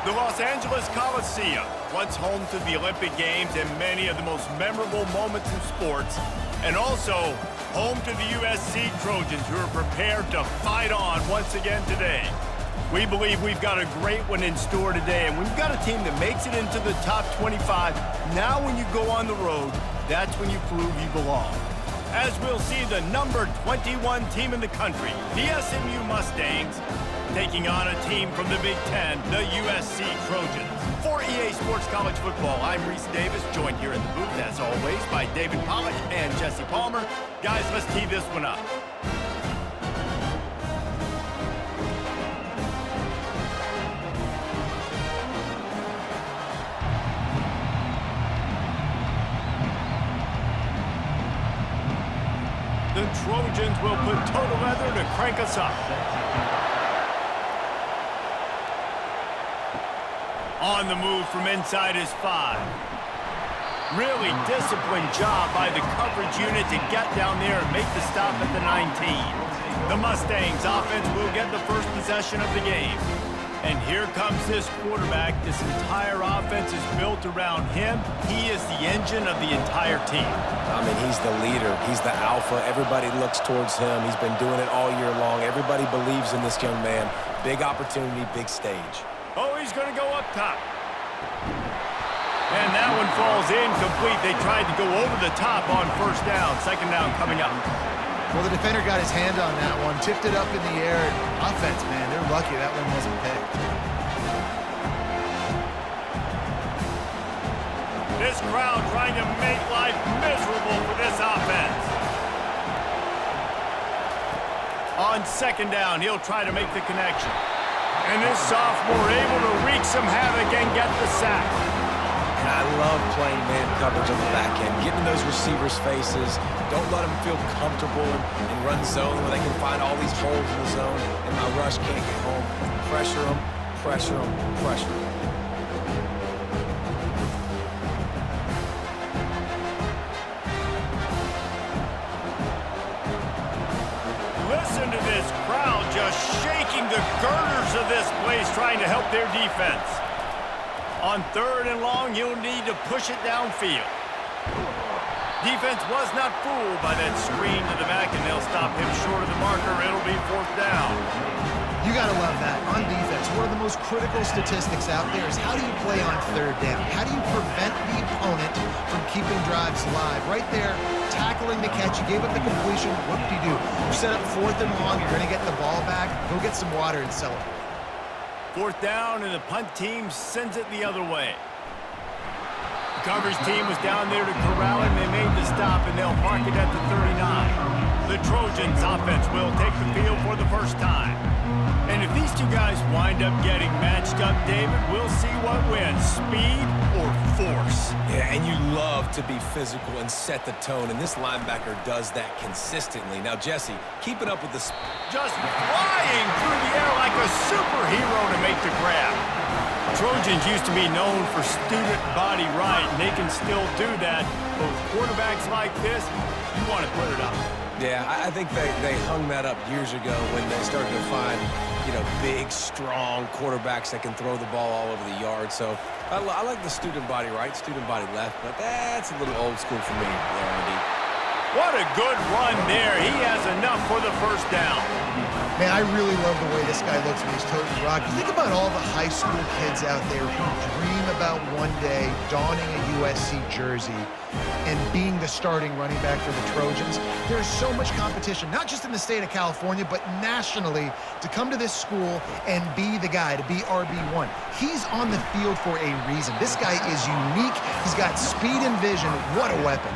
The Los Angeles Coliseum, once home to the Olympic Games and many of the most memorable moments in sports, and also home to the USC Trojans, who are prepared to fight on once again today. We believe we've got a great one in store today, and we've got a team that makes it into the top 25. Now when you go on the road, that's when you prove you belong. As we'll see the number 21 team in the country, the SMU Mustangs, taking on a team from the Big Ten, the USC Trojans. For EA Sports College Football, I'm Reese Davis, joined here in the booth, as always, by David Pollack and Jesse Palmer. Guys, let's tee this one up. The Trojans will put total leather to crank us up. On the move from inside his 5. Really disciplined job by the coverage unit to get down there and make the stop at the 19. The Mustangs offense will get the first possession of the game. And here comes this quarterback. This entire offense is built around him. He is the engine of the entire team. I mean, he's the leader. He's the alpha. Everybody looks towards him. He's been doing it all year long. Everybody believes in this young man. Big opportunity, big stage. Oh, he's going to go up top. And that one falls incomplete. They tried to go over the top on first down. Second down coming up. Well, the defender got his hand on that one, tipped it up in the air. Offense, man, they're lucky that one wasn't picked. This crowd trying to make life miserable for this offense. On second down, he'll try to make the connection. And this sophomore able to wreak some havoc and get the sack. And I love playing man coverage on the back end, getting in those receivers' faces. Don't let them feel comfortable and run zone where they can find all these holes in the zone, and my rush can't get home. Pressure them, pressure them, pressure them. Listen to this crowd just shaking the girders of this place, trying to help their defense. On third and long, he'll need to push it downfield. Defense was not fooled by that screen to the back, and they'll stop him short of the marker. It'll be fourth down. You got to love that. On defense, one of the most critical statistics out there is how do you play on third down? How do you prevent the opponent from keeping drives live? Right there, tackling the catch. You gave up the completion. What do? You set up fourth and long. You're going to get the ball back. Go get some water and celebrate. Fourth down, and the punt team sends it the other way. The coverage team was down there to corral him. They made the stop, and they'll park it at the 39. The Trojans offense will take the field for the first time. And if these two guys wind up getting matched up, David, we'll see what wins, speed or force. Yeah, and you love to be physical and set the tone, and this linebacker does that consistently. Now, Jesse, keeping up with the... Just flying through the air like a superhero to make the grab. Trojans used to be known for student body right, and they can still do that. But with quarterbacks like this, you want to put it up. Yeah, I think they hung that up years ago when they started to find, big, strong quarterbacks that can throw the ball all over the yard. So I like the student body right, student body left, but that's a little old school for me there, Andy. What a good run there. He has enough for the first down. Man, I really love the way this guy looks when he's toting the rock. You think about all the high school kids out there who dream about one day donning a USC jersey and being the starting running back for the Trojans. There's so much competition, not just in the state of California, but nationally, to come to this school and be the guy, to be RB1. He's on the field for a reason. This guy is unique. He's got speed and vision. What a weapon.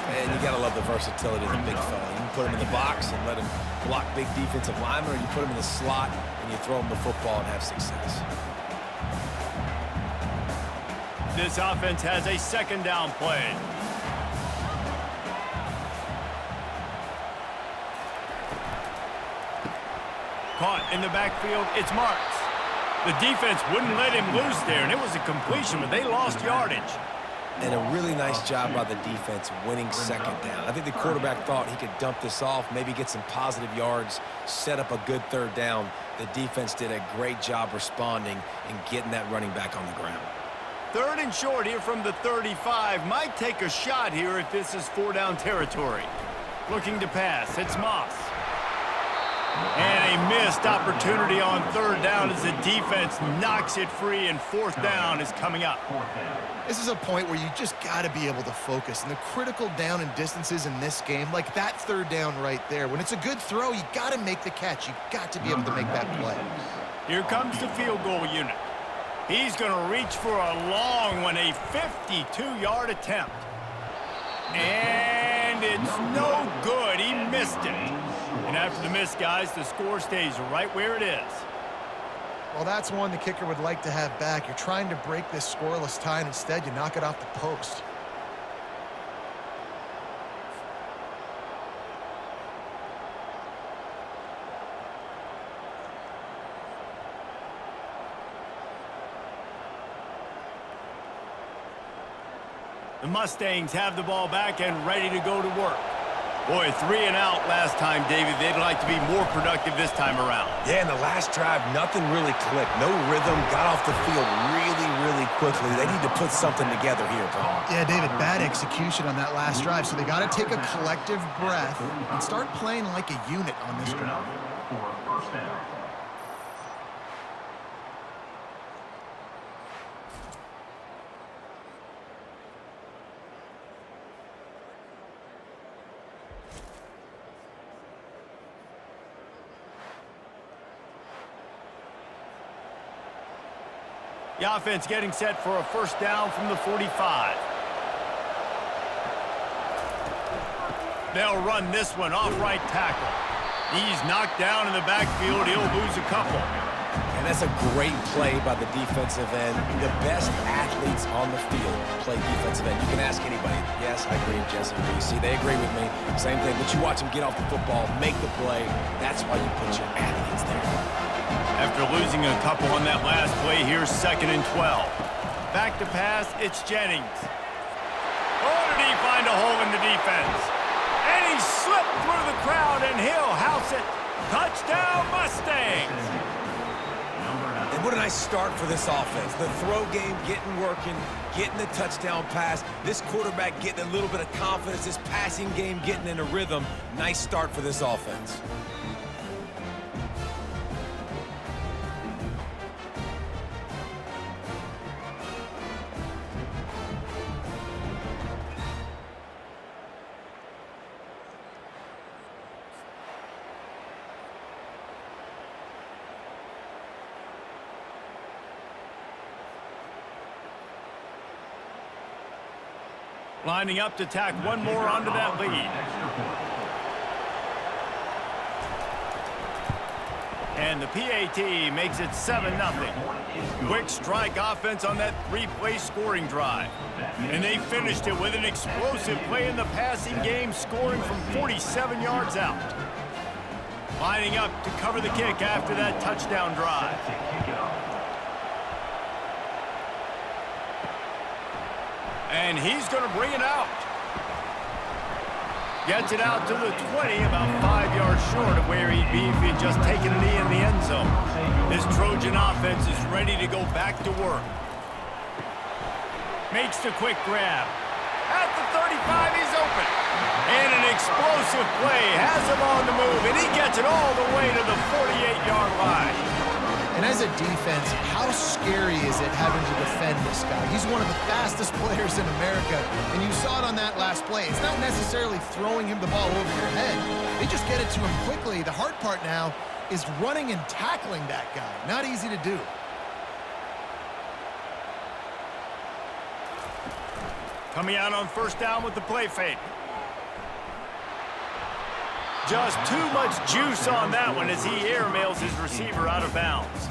And you got to love the versatility of the big fella. You can put him in the box and let him block big defensive linemen, or you put him in the slot and you throw him the football and have success. This offense has a second down play. Caught in the backfield, it's Marks. The defense wouldn't let him loose there, and it was a completion, but they lost yardage. And a really nice job by the defense winning second down. I think the quarterback thought he could dump this off, maybe get some positive yards, set up a good third down. The defense did a great job responding and getting that running back on the ground. 3rd and short here from the 35. Might take a shot here if this is 4-down territory. Looking to pass. It's Moss. And a missed opportunity on 3rd down as the defense knocks it free, and 4th down is coming up. This is a point where you just got to be able to focus. And the critical down and distances in this game, like that 3rd down right there, when it's a good throw, you got to make the catch. You got to be able to make that play. Here comes the field goal unit. He's going to reach for a long one, a 52-yard attempt. And it's no good. He missed it. And after the miss, guys, the score stays right where it is. Well, that's one the kicker would like to have back. You're trying to break this scoreless tie, and instead you knock it off the post. The Mustangs have the ball back and ready to go to work. Boy, 3 and out last time, David. They'd like to be more productive this time around. Yeah, in the last drive, nothing really clicked. No rhythm, got off the field really quickly. They need to put something together here, Tom. Yeah, David, bad execution on that last drive, so they got to take a collective breath and start playing like a unit on this drive. The offense getting set for a 1st down from the 45. They'll run this one off right tackle. He's knocked down in the backfield. He'll lose a couple. And that's a great play by the defensive end. The best athletes on the field play defensive end. You can ask anybody. Yes, I agree, Jesse. You see, they agree with me. Same thing. But you watch them get off the football, make the play. That's why you put your athletes there. After losing a couple on that last play, here's 2nd and 12. Back to pass, it's Jennings. Oh, did he find a hole in the defense? And he slipped through the crowd, and he'll house it. Touchdown, Mustangs! And what a nice start for this offense. The throw game getting working, getting the touchdown pass. This quarterback getting a little bit of confidence. This passing game getting in a rhythm. Nice start for this offense. Lining up to tack one more onto that lead. And the PAT makes it 7-0. Quick strike offense on that 3-play scoring drive. And they finished it with an explosive play in the passing game, scoring from 47 yards out. Lining up to cover the kick after that touchdown drive. And he's going to bring it out. Gets it out to the 20, about 5 yards short of where he'd be if he'd just taken a knee in the end zone. This Trojan offense is ready to go back to work. Makes the quick grab. At the 35, he's open. And an explosive play has him on the move, and he gets it all the way to the 48-yard line. And as a defense, how scary is it having to defend this guy? He's one of the fastest players in America, and you saw it on that last play. It's not necessarily throwing him the ball over your head. They just get it to him quickly. The hard part now is running and tackling that guy. Not easy to do. Coming out on 1st down with the play fake. Just too much juice on that one as he airmails his receiver out of bounds.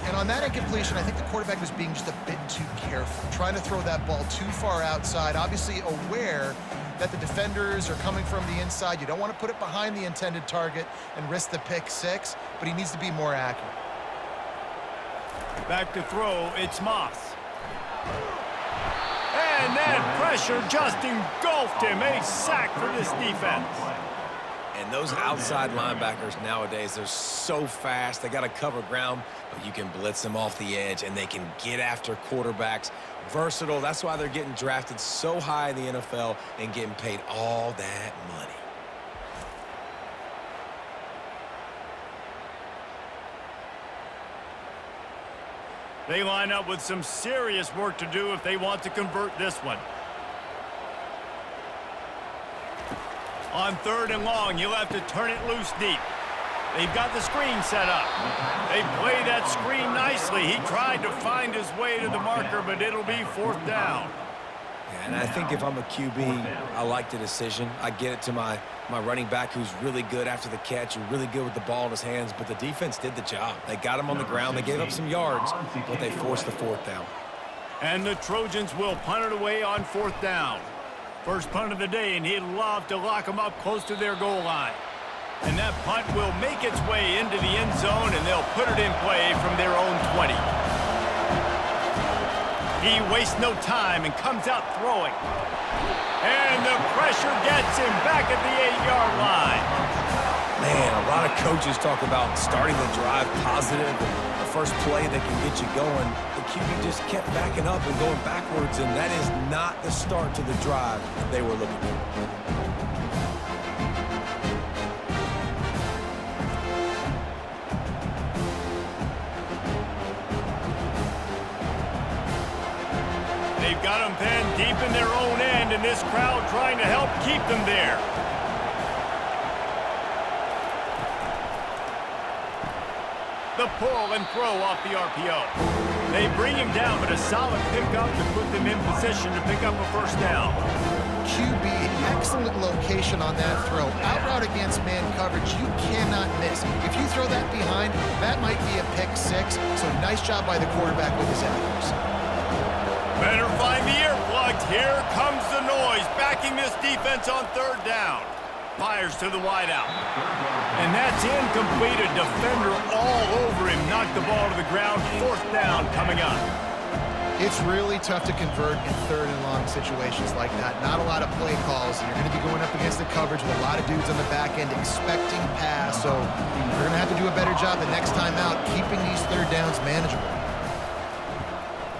And on that incompletion, I think the quarterback was being just a bit too careful, trying to throw that ball too far outside, obviously aware that the defenders are coming from the inside. You don't want to put it behind the intended target and risk the pick six, but he needs to be more accurate. Back to throw, it's Moss. And And then pressure just engulfed him. A sack for this defense. And those outside linebackers nowadays, they're so fast. They got to cover ground, but you can blitz them off the edge, and they can get after quarterbacks. Versatile. That's why they're getting drafted so high in the NFL and getting paid all that money. They line up with some serious work to do if they want to convert this one. On 3rd and long, you'll have to turn it loose deep. They've got the screen set up. They play that screen nicely. He tried to find his way to the marker, but it'll be 4th down. Yeah, and I think if I'm a QB, I like the decision. I get it to my running back who's really good after the catch and really good with the ball in his hands, but the defense did the job. They got him on the ground. They gave up some yards, but they forced the 4th down. And the Trojans will punt it away on 4th down. First punt of the day, and he'd love to lock them up close to their goal line. And that punt will make its way into the end zone, and they'll put it in play from their own 20. He wastes no time and comes out throwing. And the pressure gets him back at the 8-yard line. Man, a lot of coaches talk about starting the drive positive and the first play that can get you going. The QB just kept backing up and going backwards, and that is not the start to the drive they were looking for. They've got them penned deep in their own end, and this crowd trying to help keep them there. The pull and throw off the RPO. They bring him down, but a solid pickup to put them in position to pick up a 1st down. QB, excellent location on that throw. Out route against man coverage, you cannot miss. If you throw that behind, that might be a pick 6. So nice job by the quarterback with his accuracy. Better find the earplugs. Here comes the noise, backing this defense on 3rd down. Fires to the wideout. And that's incomplete. A defender all over him. Knocked the ball to the ground. 4th down coming up. It's really tough to convert in 3rd and long situations like that. Not a lot of play calls, and you're going to be going up against the coverage with a lot of dudes on the back end expecting pass. So you're going to have to do a better job the next time out keeping these 3rd downs manageable.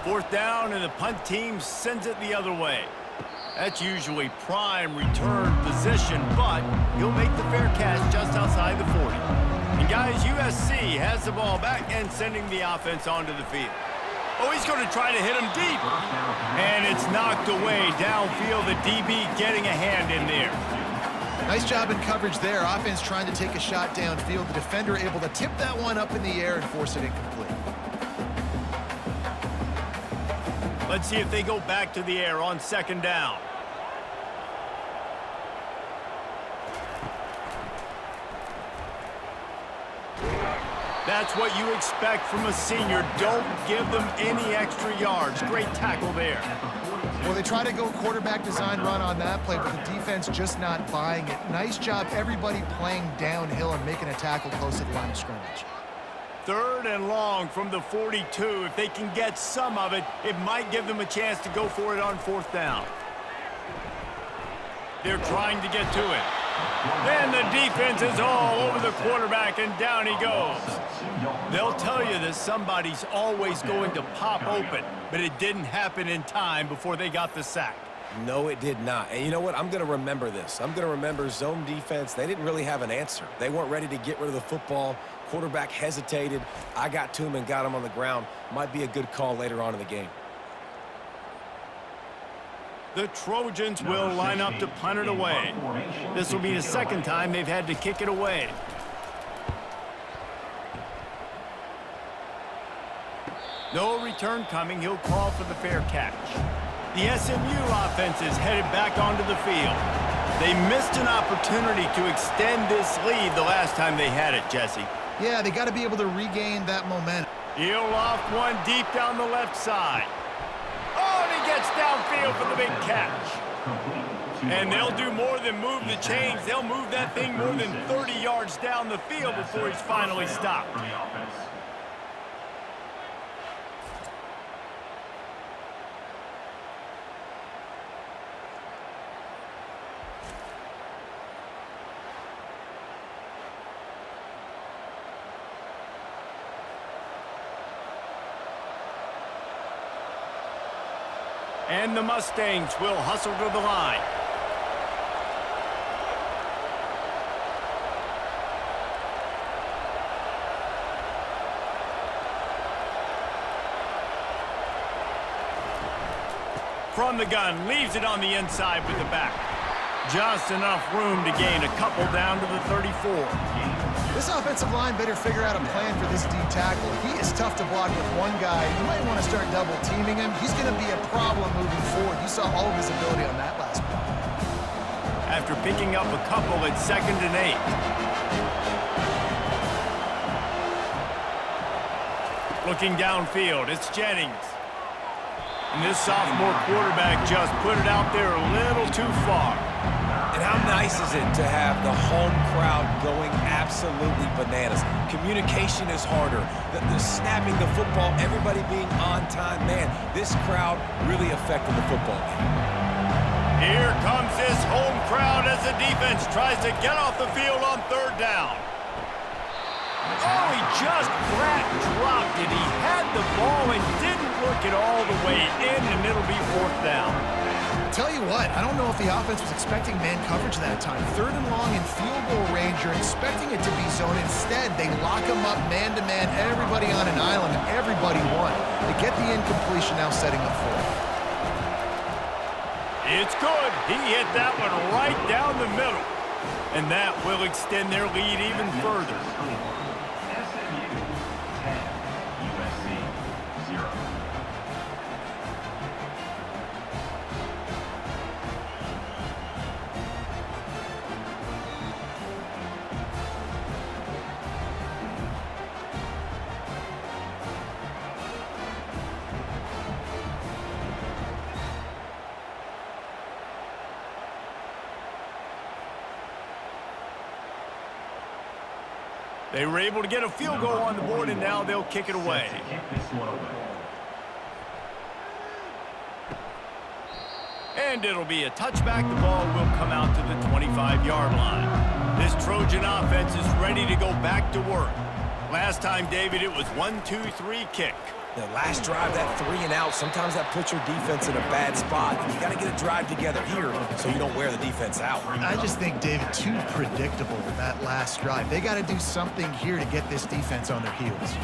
4th down, and the punt team sends it the other way. That's usually prime return position, but he'll make the fair catch just outside the 40. And guys, USC has the ball back and sending the offense onto the field. Oh, he's going to try to hit him deep. And it's knocked away downfield. The DB getting a hand in there. Nice job in coverage there. Offense trying to take a shot downfield. The defender able to tip that one up in the air and force it incomplete. Let's see if they go back to the air on 2nd down. That's what you expect from a senior. Don't give them any extra yards. Great tackle there. Well, they try to go quarterback design run on that play, but the defense just not buying it. Nice job, everybody playing downhill and making a tackle close to the line of scrimmage. 3rd and long from the 42. If they can get some of it, it might give them a chance to go for it on 4th down. They're trying to get to it. Then the defense is all over the quarterback, and down he goes. They'll tell you that somebody's always going to pop open, but it didn't happen in time before they got the sack. No, it did not. And you know what? I'm going to remember this. I'm going to remember zone defense. They didn't really have an answer. They weren't ready to get rid of the football. Quarterback hesitated. I got to him and got him on the ground. Might be a good call later on in the game. The Trojans will line up to punt it away. This will be the 2nd time they've had to kick it away. No return coming. He'll call for the fair catch. The SMU offense is headed back onto the field. They missed an opportunity to extend this lead the last time they had it, Jesse. Yeah, they got to be able to regain that momentum. He'll loft one deep down the left side. Oh, and he gets downfield for the big catch. And they'll do more than move the chains. They'll move that thing more than 30 yards down the field before he's finally stopped. And the Mustangs will hustle to the line. From the gun, leaves it on the inside with the back. Just enough room to gain a couple down to the 34. This offensive line better figure out a plan for this D tackle. He is tough to block with one guy. You might want to start double teaming him. He's going to be a problem moving forward. You saw all of his ability on that last play. After picking up a couple at 2nd and 8. Looking downfield, it's Jennings. And this sophomore quarterback just put it out there a little too far. And how nice is it to have the home crowd going absolutely bananas? Communication is harder. The snapping the football, everybody being on time. Man, this crowd really affected the football game. Here comes this home crowd as the defense tries to get off the field on 3rd down. Oh, he just flat dropped it. He had the ball and didn't look it all the way in, and it'll be 4th down. Tell you what, I don't know if the offense was expecting man coverage that time. 3rd and long in field goal range, you're expecting it to be zone. Instead, they lock him up man-to-man, everybody on an island, and everybody won. They get the incompletion, now setting up 4th. It's good. He hit that one right down the middle. And that will extend their lead even further. SMU 10, USC 0. They were able to get a field goal on the board, and now they'll kick it away. And it'll be a touchback. The ball will come out to the 25-yard line. This Trojan offense is ready to go back to work. Last time, David, it was 1-2-3 kick. The last drive, that 3 and out, sometimes that puts your defense in a bad spot. You got to get a drive together here so you don't wear the defense out. I just think, David, too predictable with that last drive. They got to do something here to get this defense on their heels.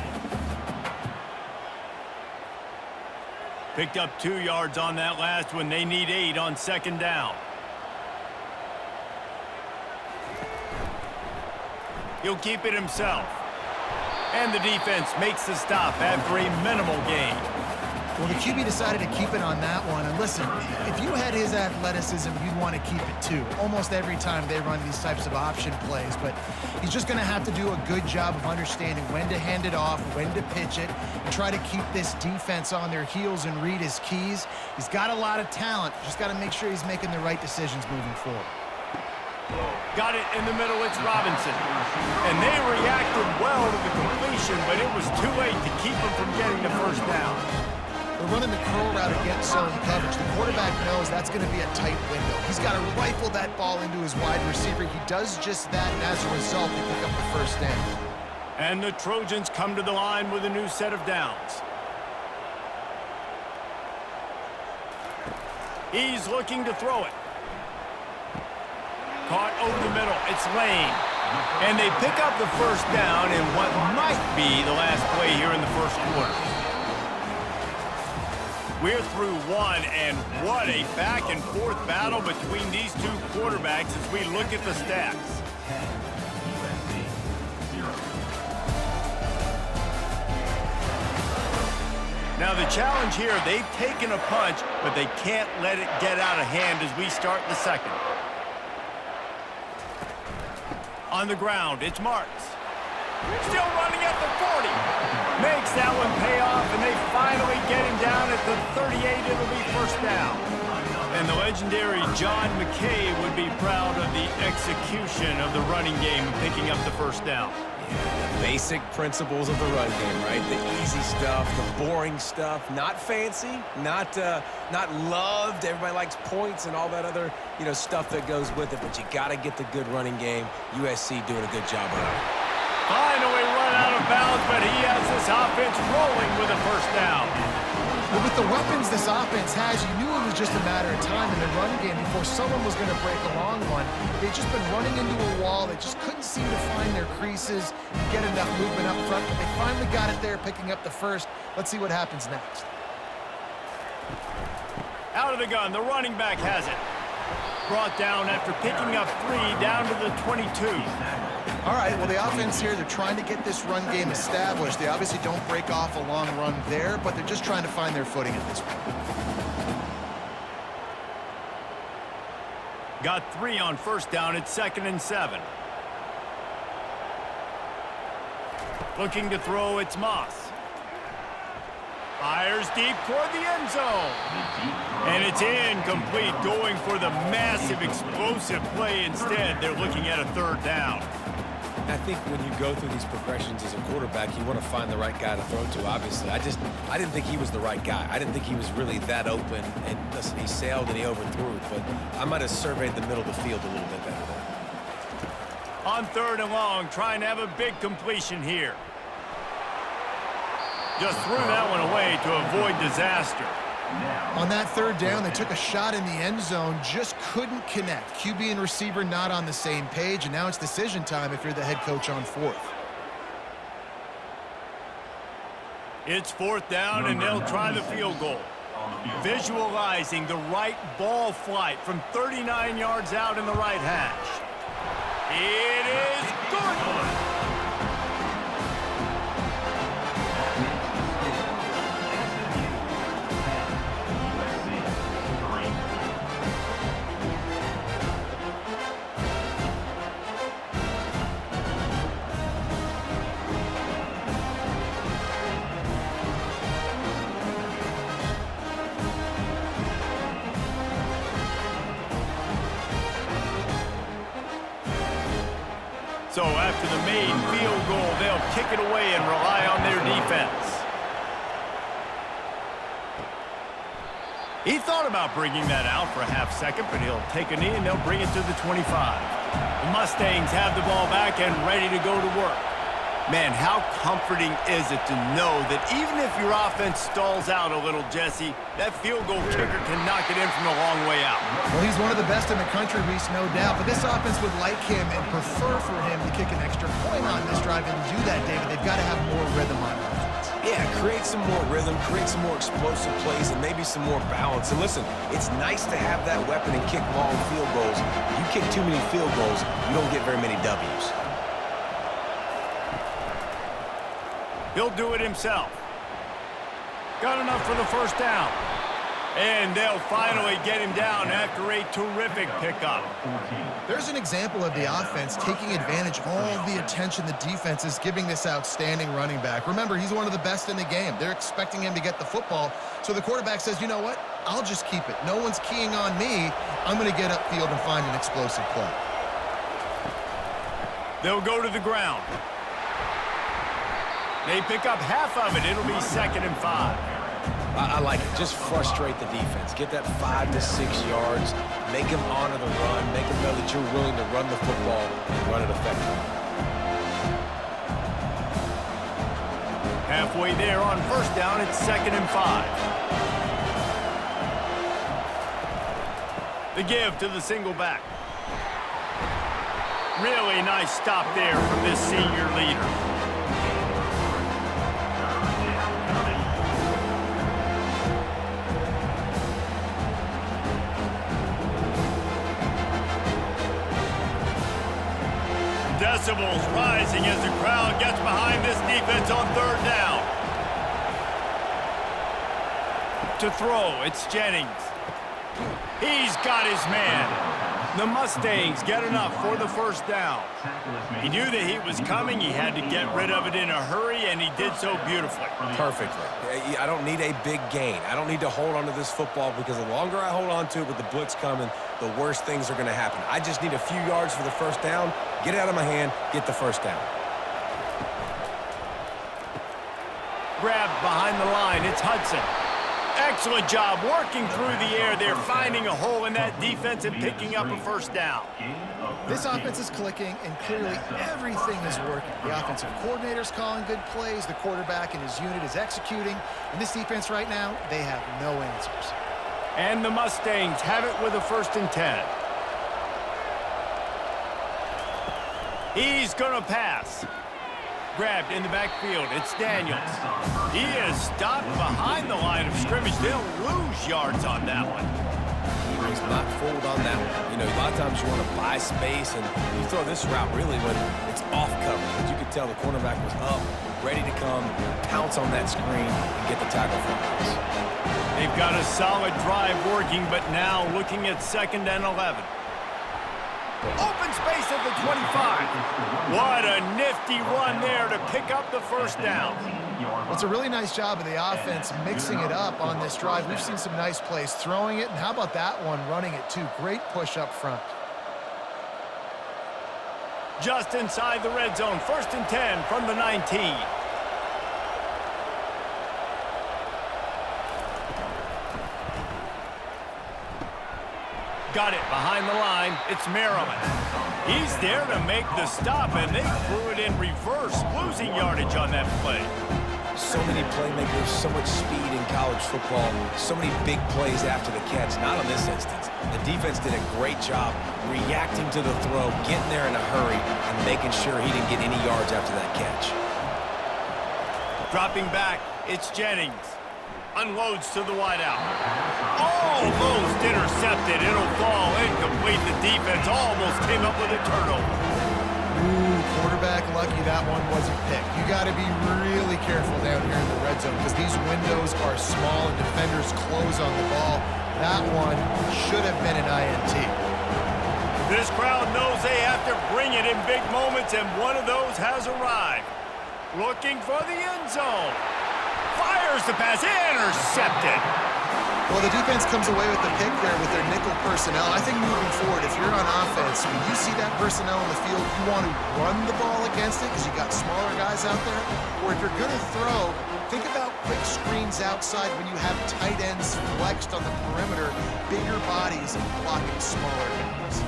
Picked up 2 yards on that last one. They need 8 on 2nd down. He'll keep it himself. And the defense makes the stop after a minimal gain. Well, the QB decided to keep it on that one. And listen, if you had his athleticism, you'd want to keep it too. Almost every time they run these types of option plays. But he's just going to have to do a good job of understanding when to hand it off, when to pitch it, and try to keep this defense on their heels and read his keys. He's got a lot of talent. Just got to make sure he's making the right decisions moving forward. Got it in the middle, it's Robinson. And they reacted well to the completion, but it was too late to keep him from getting the 1st down. They're running the curl route against zone coverage. The quarterback knows that's going to be a tight window. He's got to rifle that ball into his wide receiver. He does just that, and as a result, they pick up the 1st down. And the Trojans come to the line with a new set of downs. He's looking to throw it. Caught over the middle. It's Lane. And they pick up the 1st down in what might be the last play here in the 1st quarter. We're through 1, and what a back-and-forth battle between these 2 quarterbacks as we look at the stats. Now the challenge here, they've taken a punch, but they can't let it get out of hand as we start the 2nd. On the ground, it's Marks. Still running at the 40. Makes that one pay off, and they finally get him down at the 38. It'll be 1st down. And the legendary John McKay would be proud of the execution of the running game, picking up the 1st down. The basic principles of the run game, right? The easy stuff, the boring stuff, not fancy, not loved. Everybody likes points and all that other, stuff that goes with it, but you got to get the good running game. USC doing a good job of it. Finally run out of bounds, but he has this offense rolling with a 1st down. Well, with the weapons this offense has, you knew it was just a matter of time in the run game before someone was going to break a long one. They've just been running into a wall. They just couldn't seem to find their creases, get enough movement up front, but they finally got it there, picking up the first. Let's see what happens next. Out of the gun, the running back has it. Brought down after picking up 3 down to the 22. All right, well, the offense here, they're trying to get this run game established. They obviously don't break off a long run there, but they're just trying to find their footing at this point. Got 3 on first down at 2nd and 7. Looking to throw, it's Moss. Fires deep toward the end zone. And it's incomplete, going for the massive explosive play instead. They're looking at a 3rd down. I think when you go through these progressions as a quarterback, you want to find the right guy to throw to, obviously. I didn't think he was the right guy. I didn't think he was really that open. And listen, he sailed and he overthrew it, but I might have surveyed the middle of the field a little bit better there. On 3rd and long, trying to have a big completion here. Just threw that one away to avoid disaster. On that 3rd down, they took a shot in the end zone, just couldn't connect. QB and receiver not on the same page, and now it's decision time if you're the head coach on 4th. It's 4th down, and they'll try the field goal. Visualizing the right ball flight from 39 yards out in the right hash. It is good. So after the made field goal, they'll kick it away and rely on their defense. He thought about bringing that out for a half second, but he'll take a knee and they'll bring it to the 25. The Mustangs have the ball back and ready to go to work. Man, how comforting is it to know that even if your offense stalls out a little, Jesse, that field goal kicker can knock it in from a long way out. Well, he's one of the best in the country, Reese, no doubt. But this offense would like him and prefer for him to kick an extra point on this drive. And to do that, David, they've got to have more rhythm on offense. Yeah, create some more rhythm, create some more explosive plays, and maybe some more balance. And listen, it's nice to have that weapon and kick long field goals. You kick too many field goals, you don't get very many W's. He'll do it himself. Got enough for the first down. And they'll finally get him down after a terrific pickup. There's an example of the offense taking advantage of all the attention the defense is giving this outstanding running back. Remember, he's one of the best in the game. They're expecting him to get the football. So the quarterback says, you know what? I'll just keep it. No one's keying on me. I'm going to get upfield and find an explosive play. They'll go to the ground. They pick up half of it. It'll be 2nd and 5. I like it. Just frustrate the defense. Get that 5 to 6 yards. Make them honor the run. Make them know that you're willing to run the football and run it effectively. Halfway there on first down, it's 2nd and 5. The give to the single back. Really nice stop there from this senior leader. Decibels rising as the crowd gets behind this defense on 3rd down. To throw, it's Jennings. He's got his man. The Mustangs get enough for the first down. He knew that he was coming. He had to get rid of it in a hurry, and he did so beautifully. Perfectly. I don't need a big gain. I don't need to hold on to this football because the longer I hold on to it with the blitz coming, the worse things are going to happen. I just need a few yards for the first down, get it out of my hand, get the first down. Grabbed behind the line, it's Hudson. Excellent job working through the air there, finding a hole in that defense and picking up a first down. This offense is clicking, and clearly everything is working. The offensive coordinator's calling good plays, the quarterback and his unit is executing, and this defense right now, they have no answers. And the Mustangs have it with a 1st and 10. He's going to pass. Grabbed in the backfield. It's Daniels. He is stopped behind the line of scrimmage. They'll lose yards on that one. He was not fooled on that one. You know, a lot of times you want to buy space, and you throw this route really when it's off cover. As you could tell, the cornerback was up, ready to come, pounce on that screen, and get the tackle for us. They've got a solid drive working, but now looking at 2nd and 11. Open space at the 25. What a nifty run there to pick up the first down. Well, it's a really nice job of the offense mixing it up on this drive. We've seen some nice plays throwing it, and how about that one running it too? Great push up front. Just inside the red zone, 1st and 10 from the 19. Got it behind the line. It's Maryland. He's there to make the stop, and they threw it in reverse, losing yardage on that play. So many playmakers, so much speed in college football, so many big plays after the catch. Not in this instance. The defense did a great job reacting to the throw, getting there in a hurry, and making sure he didn't get any yards after that catch. Dropping back, it's Jennings. Unloads to the wideout. Almost intercepted. It'll fall incomplete. The defense almost came up with a turnover. Ooh, quarterback lucky that one wasn't picked. You got to be really careful down here in the red zone because these windows are small and defenders close on the ball. That one should have been an INT. This crowd knows they have to bring it in big moments, and one of those has arrived. Looking for the end zone. Fires the pass, intercepted. Well, the defense comes away with the pick there with their nickel personnel. I think moving forward, if you're on offense, when you see that personnel in the field, you want to run the ball against it because you got smaller guys out there. Or if you're going to throw, think about quick screens outside when you have tight ends flexed on the perimeter, bigger bodies blocking smaller guys.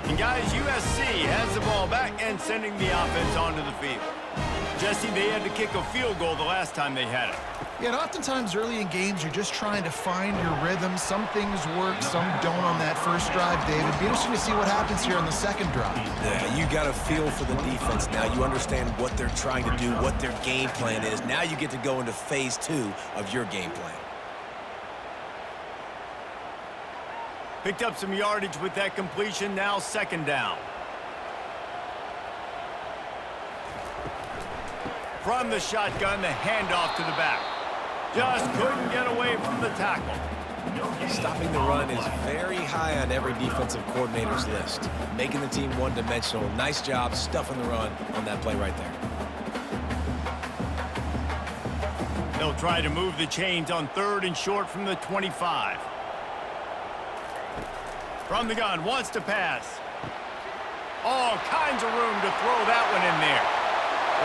And guys, USC has the ball back and sending the offense onto the field. Jesse, they had to kick a field goal the last time they had it. Yeah, and oftentimes early in games, you're just trying to find your rhythm. Some things work, some don't on that first drive, David. Be interesting to see what happens here on the second drive. Yeah, you got a feel for the defense now. You understand what they're trying to do, what their game plan is. Now you get to go into phase 2 of your game plan. Picked up some yardage with that completion, now 2nd down. From the shotgun, the handoff to the back. Just couldn't get away from the tackle. Stopping the run is very high on every defensive coordinator's list. Making the team one-dimensional. Nice job stuffing the run on that play right there. They'll try to move the chains on 3rd and short from the 25. From the gun, wants to pass. All kinds of room to throw that one in there.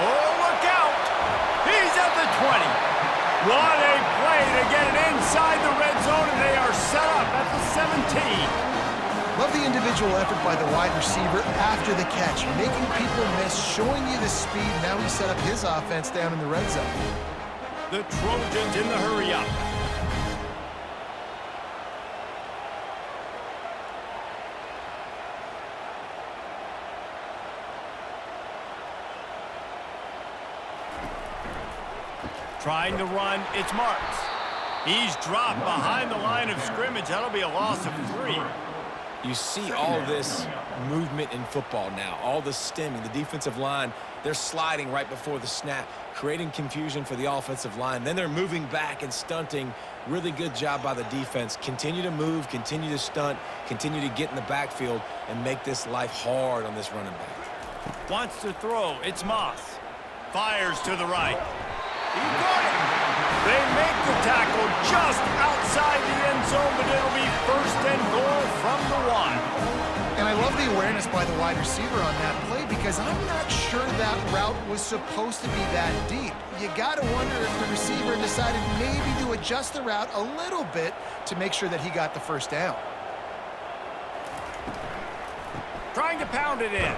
Oh, look out! He's at the 20. What a play to get it inside the red zone, and they are set up at the 17. Love the individual effort by the wide receiver after the catch, making people miss, showing you the speed. Now he set up his offense down in the red zone. The Trojans in the hurry-up. Trying to run, it's Marks. He's dropped behind the line of scrimmage. That'll be a loss of 3. You see all this movement in football now, all the stemming, the defensive line, they're sliding right before the snap, creating confusion for the offensive line. Then they're moving back and stunting. Really good job by the defense. Continue to move, continue to stunt, continue to get in the backfield and make this life hard on this running back. Wants to throw, it's Moss. Fires to the right. He got it. They make the tackle just outside the end zone, but it'll be 1st and goal from the 1. And I love the awareness by the wide receiver on that play because I'm not sure that route was supposed to be that deep. You got to wonder if the receiver decided maybe to adjust the route a little bit to make sure that he got the first down. Trying to pound it in.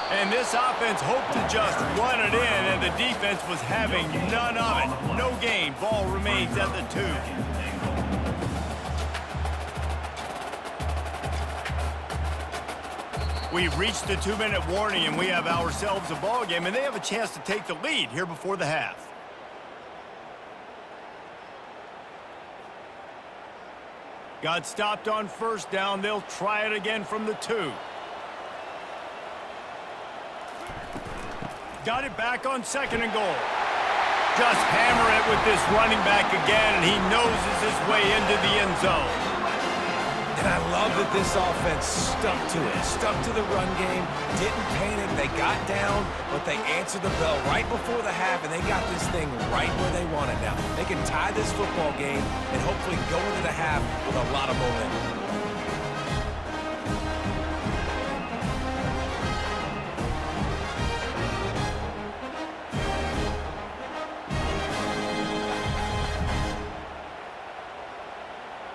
And this offense hoped to just run it in, and the defense was having none of it. No gain. Ball remains at the 2. We've reached the 2-minute warning, and we have ourselves a ball game, and they have a chance to take the lead here before the half. Got stopped on first down. They'll try it again from the 2. Got it back on 2nd and goal. Just hammer it with this running back again, and he noses his way into the end zone. And I love that this offense stuck to it, stuck to the run game, didn't panic. They got down, but they answered the bell right before the half, and they got this thing right where they want it now. They can tie this football game and hopefully go into the half with a lot of momentum.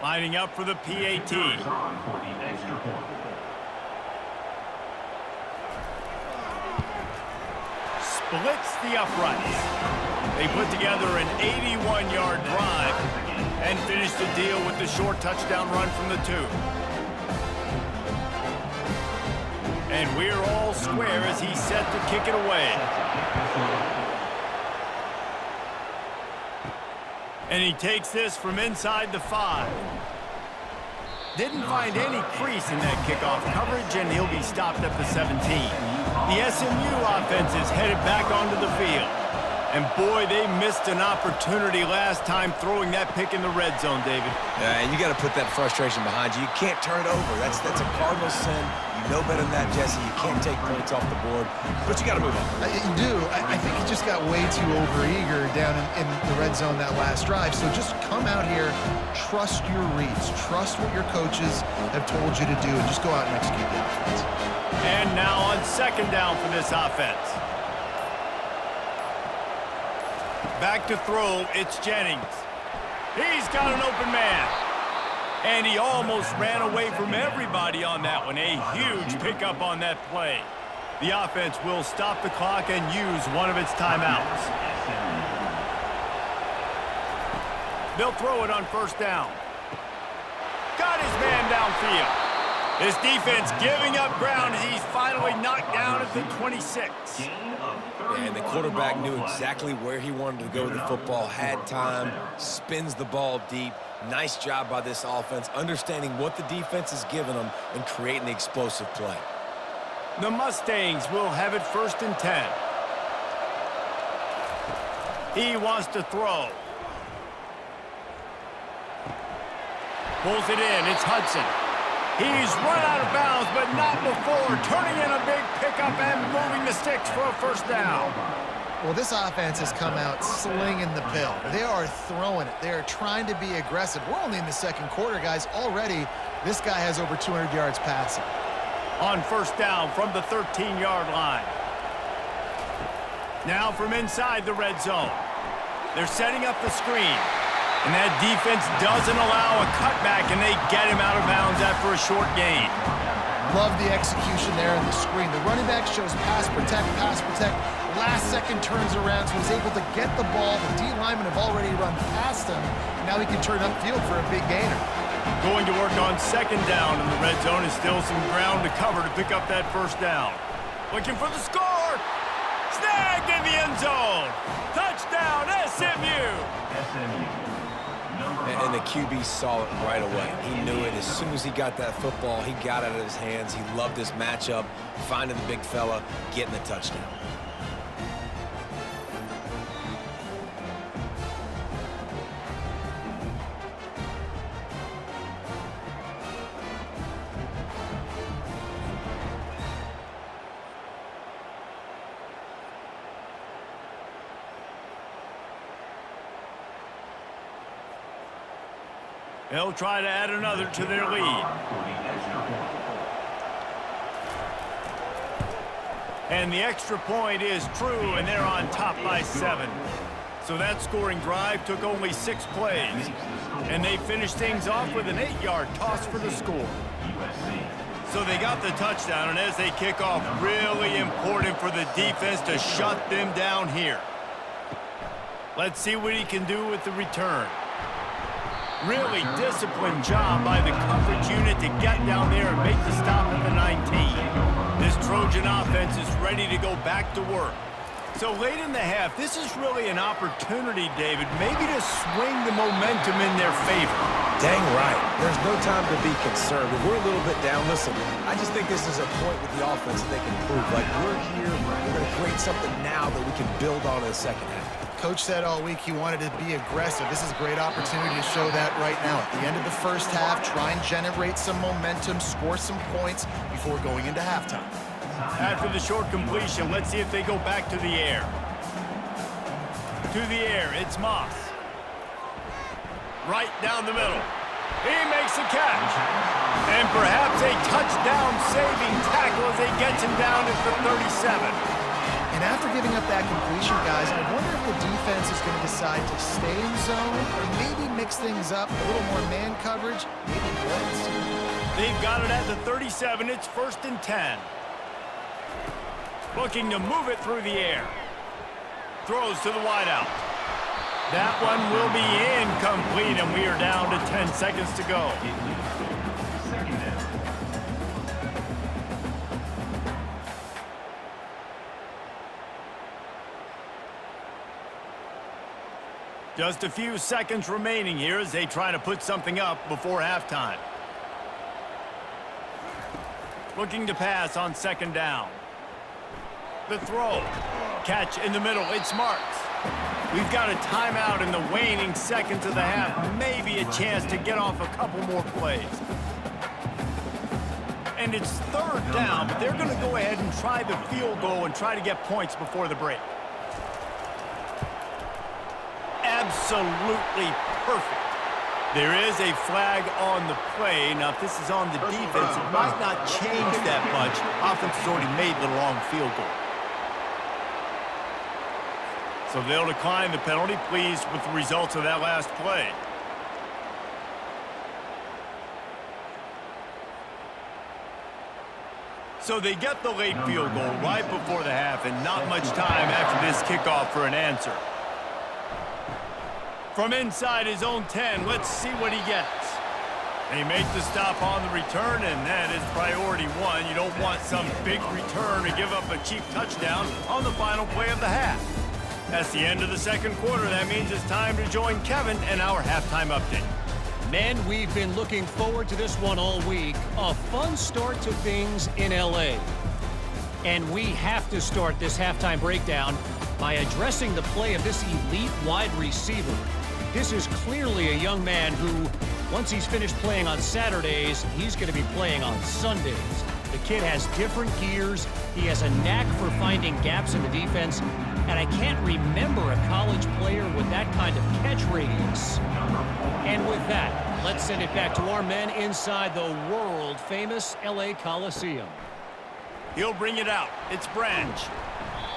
Lining up for the PAT. Splits the uprights. They put together an 81-yard drive and finish the deal with the short touchdown run from the 2. And we're all square as he's set to kick it away. And he takes this from inside the 5. Didn't find any crease in that kickoff coverage, and he'll be stopped at the 17. The SMU offense is headed back onto the field. And boy, they missed an opportunity last time throwing that pick in the red zone, David. And you got to put that frustration behind you. You can't turn it over. That's a cardinal sin. You know better than that, Jesse. You can't take points off the board, but you got to move on. You do. I think he just got way too overeager down in the red zone that last drive. So just come out here, trust your reads, trust what your coaches have told you to do, and just go out and execute the offense. And now on 2nd down for this offense. Back to throw, it's Jennings. He's got an open man. And he almost ran away from everybody on that one. A huge pickup on that play. The offense will stop the clock and use one of its timeouts. They'll throw it on 1st down. Got his man downfield. This defense giving up ground as he's finally knocked down at the 26. And the quarterback knew exactly where he wanted to go with the football, had time, spins the ball deep. Nice job by this offense, understanding what the defense is giving them and creating the explosive play. The Mustangs will have it 1st and 10. He wants to throw. Pulls it in. It's Hudson. He's run out of bounds, but not before turning in a big pickup and moving the sticks for a 1st down. Well, this offense has come out slinging the pill. They are throwing it. They are trying to be aggressive. We're only in the 2nd quarter, guys. Already, this guy has over 200 yards passing. On 1st down from the 13-yard line. Now from inside the red zone. They're setting up the screen. And that defense doesn't allow a cutback, and they get him out of bounds after a short gain. Love the execution there in the screen. The running back shows pass protect, pass protect. Last second turns around, so he's able to get the ball. The D linemen have already run past him. Now he can turn upfield for a big gainer. Going to work on 2nd down in the red zone is still some ground to cover to pick up that 1st down. Looking for the score. Snagged in the end zone. Touchdown, SMU. And the QB saw it right away. He knew it. As soon as he got that football, he got it out of his hands. He loved this matchup, finding the big fella, getting the touchdown. They'll try to add another to their lead. And the extra point is true, and they're on top by 7. So that scoring drive took only 6 plays. And they finished things off with an 8-yard toss for the score. So they got the touchdown, and as they kick off, really important for the defense to shut them down here. Let's see what he can do with the return. Really disciplined job by the coverage unit to get down there and make the stop at the 19. This Trojan offense is ready to go back to work. So late in the half, this is really an opportunity, David, maybe to swing the momentum in their favor. Dang right. There's no time to be concerned. If we're a little bit down, listen, I just think this is a point with the offense that they can prove. Like, we're here, we're going to create something now that we can build on in the second half. Coach said all week he wanted to be aggressive. This is a great opportunity to show that right now. At the end of the first half, try and generate some momentum, score some points before going into halftime. After the short completion, let's see if they go back to the air. To the air, it's Moss. Right down the middle. He makes the catch. And perhaps a touchdown-saving tackle as he gets him down at the 37. And after giving up that completion, guys, I wonder if the defense is going to decide to stay in zone or maybe mix things up, a little more man coverage, maybe blitz. They've got it at the 37. It's 1st and 10. Looking to move it through the air. Throws to the wideout. That one will be incomplete, and we are down to 10 seconds to go. Second down. Just a few seconds remaining here as they try to put something up before halftime. Looking to pass on 2nd down. The throw. Catch in the middle. It's Marks. We've got a timeout in the waning seconds of the half. Maybe a chance to get off a couple more plays. And it's 3rd down, but they're going to go ahead and try the field goal and try to get points before the break. Absolutely perfect. There is a flag on the play. Now, if this is on the defense, it might not change that much. Offense has already made the long field goal. So they'll decline the penalty, pleased with the results of that last play. So they get the late field goal right before the half, and not much time after this kickoff for an answer. From inside his own 10, let's see what he gets. They make the stop on the return, and that is priority 1. You don't want some big return to give up a cheap touchdown on the final play of the half. That's the end of the 2nd quarter. That means it's time to join Kevin and our halftime update. Men, we've been looking forward to this one all week. A fun start to things in L.A. And we have to start this halftime breakdown by addressing the play of this elite wide receiver. This is clearly a young man who, once he's finished playing on Saturdays, he's going to be playing on Sundays. The kid has different gears. He has a knack for finding gaps in the defense. And I can't remember a college player with that kind of catch radius. And with that, let's send it back to our men inside the world-famous L.A. Coliseum. He'll bring it out. It's Branch.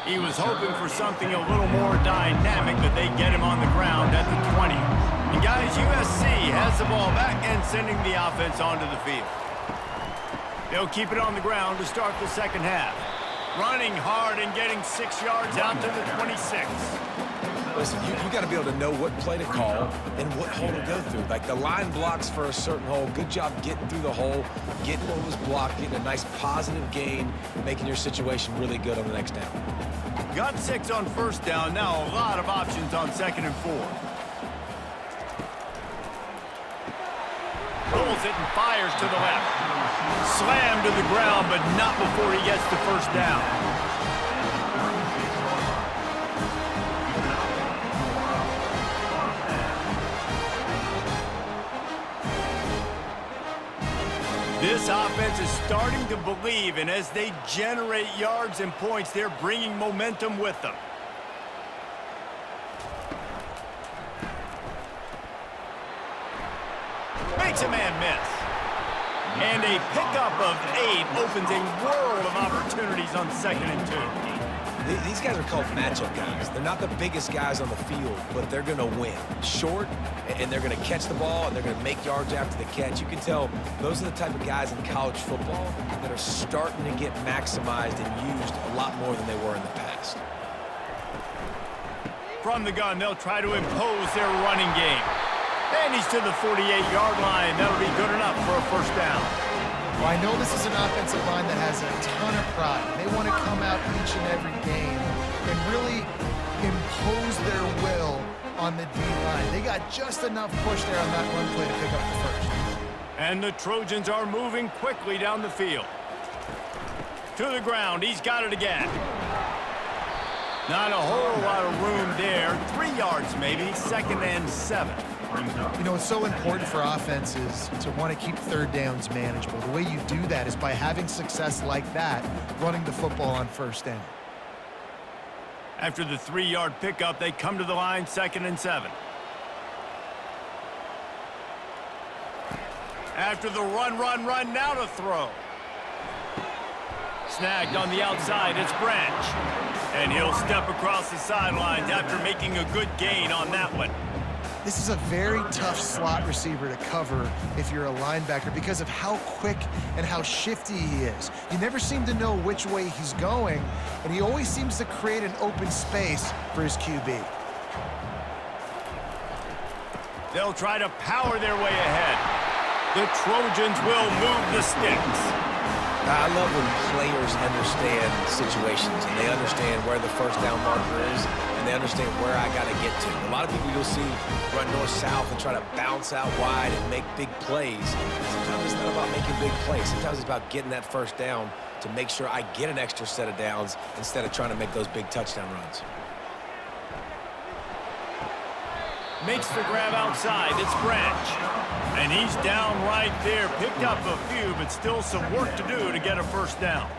He was hoping for something a little more dynamic, but they get him on the ground at the 20. And guys, USC has the ball back and sending the offense onto the field. They'll keep it on the ground to start the 2nd half. Running hard and getting 6 yards out to the 26. Listen, you got to be able to know what play to call and what hole to go through. Like, the line blocks for a certain hole. Good job getting through the hole, getting what was blocked, getting a nice positive gain, making your situation really good on the next down. Got 6 on 1st down. Now a lot of options on 2nd and 4. Rolls it and fires to the left. Slammed to the ground, but not before he gets to 1st down. This offense is starting to believe, and as they generate yards and points, they're bringing momentum with them. Makes a man miss. And a pickup of 8 opens a world of opportunities on 2nd and 2. These guys are called matchup guys. They're not the biggest guys on the field, but they're going to win. Short, and they're going to catch the ball, and they're going to make yards after the catch. You can tell those are the type of guys in college football that are starting to get maximized and used a lot more than they were in the past. From the gun, they'll try to impose their running game. And he's to the 48-yard line. That'll be good enough for a first down. Well, I know this is an offensive line that has a ton of pride. They want to come out each and every game and really impose their will on the D-line. They got just enough push there on that run play to pick up the first. And the Trojans are moving quickly down the field. To the ground. He's got it again. Not a whole lot of room there. 3 yards maybe. 2nd and 7. You know, it's so important for offenses to want to keep third downs manageable. The way you do that is by having success like that, running the football on first down. After the 3-yard pickup, they come to the line, 2nd and 7. After the run, now to throw. Snagged on the outside, it's Branch. And he'll step across the sidelines after making a good gain on that one. This is a very tough slot receiver to cover if you're a linebacker because of how quick and how shifty he is. You never seem to know which way he's going, and he always seems to create an open space for his QB. They'll try to power their way ahead. The Trojans will move the sticks. I love when players understand situations and they understand where the first down marker is and they understand where I got to get to. A lot of people you'll see run north-south and try to bounce out wide and make big plays. Sometimes it's not about making big plays. Sometimes it's about getting that first down to make sure I get an extra set of downs instead of trying to make those big touchdown runs. Makes the grab outside. It's Branch. And he's down right there. Picked up a few, but still some work to do to get a first down.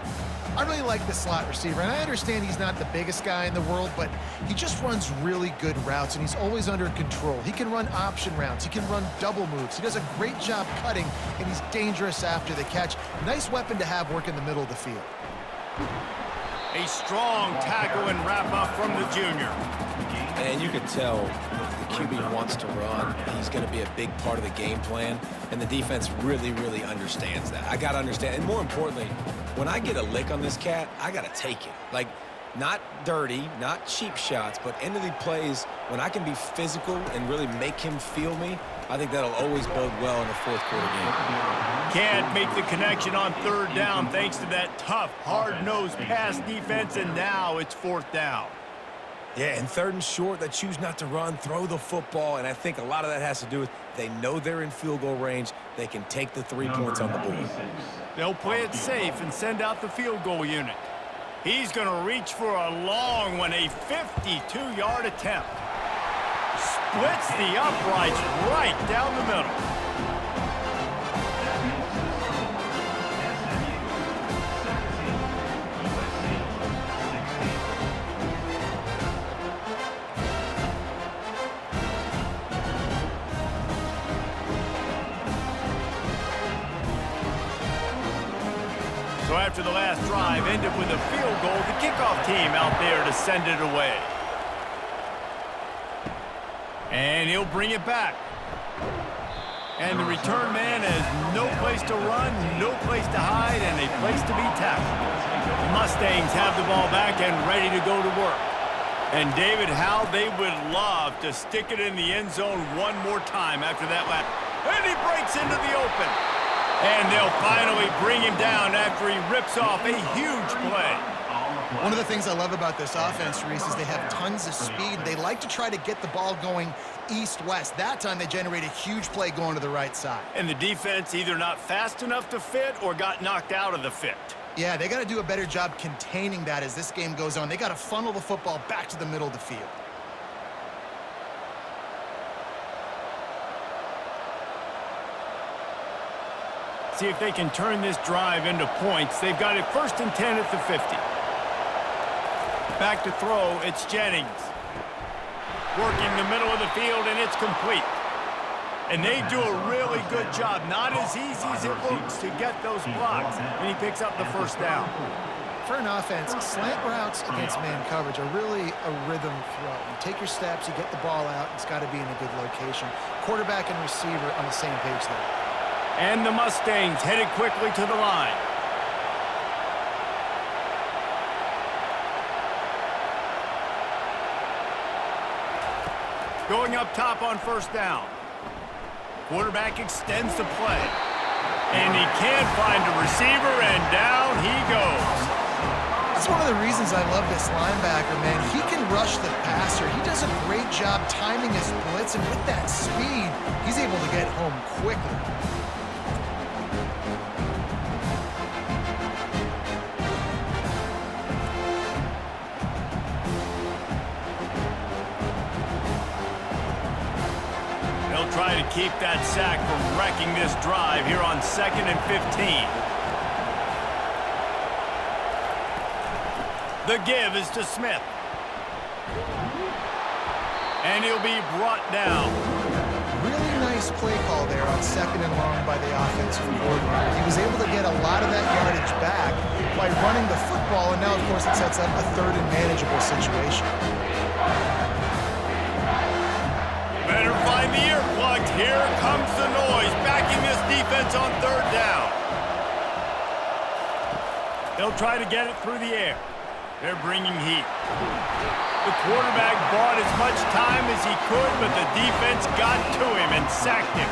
I really like the slot receiver, and I understand he's not the biggest guy in the world, but he just runs really good routes, and he's always under control. He can run option routes. He can run double moves. He does a great job cutting, and he's dangerous after the catch. Nice weapon to have work in the middle of the field. A strong tackle and wrap-up from the junior. And you can tell the QB wants to run. He's going to be a big part of the game plan, and the defense really, really understands that. I got to understand, and more importantly, when I get a lick on this cat, I got to take it. Like, not dirty, not cheap shots, but end of the plays, when I can be physical and really make him feel me, I think that'll always bode well in a fourth-quarter game. Can't make the connection on 3rd down thanks to that tough, hard-nosed pass defense, and now it's 4th down. Yeah, and 3rd and short, they choose not to run, throw the football, and I think a lot of that has to do with they know they're in field goal range. They can take the 3 points on the board. They'll play it safe and send out the field goal unit. He's going to reach for a long one, a 52-yard attempt. Splits the uprights right down the middle. So after the last drive ended with a field goal, the kickoff team out there to send it away. And he'll bring it back. And the return man has no place to run, no place to hide, and a place to be tackled. The Mustangs have the ball back and ready to go to work. And David, how they would love to stick it in the end zone one more time after that lap. And he breaks into the open. And they'll finally bring him down after he rips off a huge play. One of the things I love about this offense, Reese, is they have tons of speed. They like to try to get the ball going east-west. That time they generate a huge play going to the right side. And the defense either not fast enough to fit or got knocked out of the fit. Yeah, they got to do a better job containing that as this game goes on. They got to funnel the football back to the middle of the field. See if they can turn this drive into points. They've got it 1st and 10 at the 50. Back to throw, it's Jennings. Working the middle of the field, and it's complete. And they do a really good job. Not as easy as it looks to get those blocks. And he picks up the first down. For an offense, slant routes against man coverage are really a rhythm throw. You take your steps, you get the ball out, it's got to be in a good location. Quarterback and receiver on the same page there. And the Mustangs headed quickly to the line. Going up top on first down. Quarterback extends the play. And he can't find a receiver, and down he goes. That's one of the reasons I love this linebacker, man. He can rush the passer. He does a great job timing his blitz, and with that speed, he's able to get home quickly. They'll try to keep that sack from wrecking this drive here on 2nd and 15. The give is to Smith. And he'll be brought down. Really nice play call there on 2nd and long by the offensive coordinator. He was able to get a lot of that yardage back by running the football, and now, of course, it sets up a 3rd and manageable situation. Better find the earplugs. Here comes the noise, backing this defense on 3rd down. They'll try to get it through the air. They're bringing heat. The quarterback bought as much time as he could, but the defense got to him and sacked him.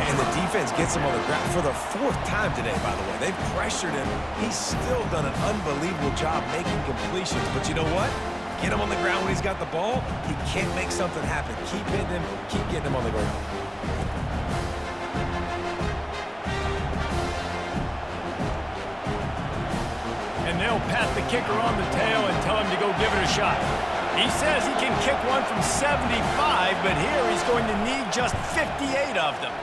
And the defense gets him on the ground for the 4th time today, by the way. They've pressured him. He's still done an unbelievable job making completions. But you know what? Get him on the ground when he's got the ball. He can't make something happen. Keep hitting him. Keep getting him on the ground. And they'll pat the kicker on the tail and tell him to go give it a shot. He says he can kick one from 75, but here he's going to need just 58 of them.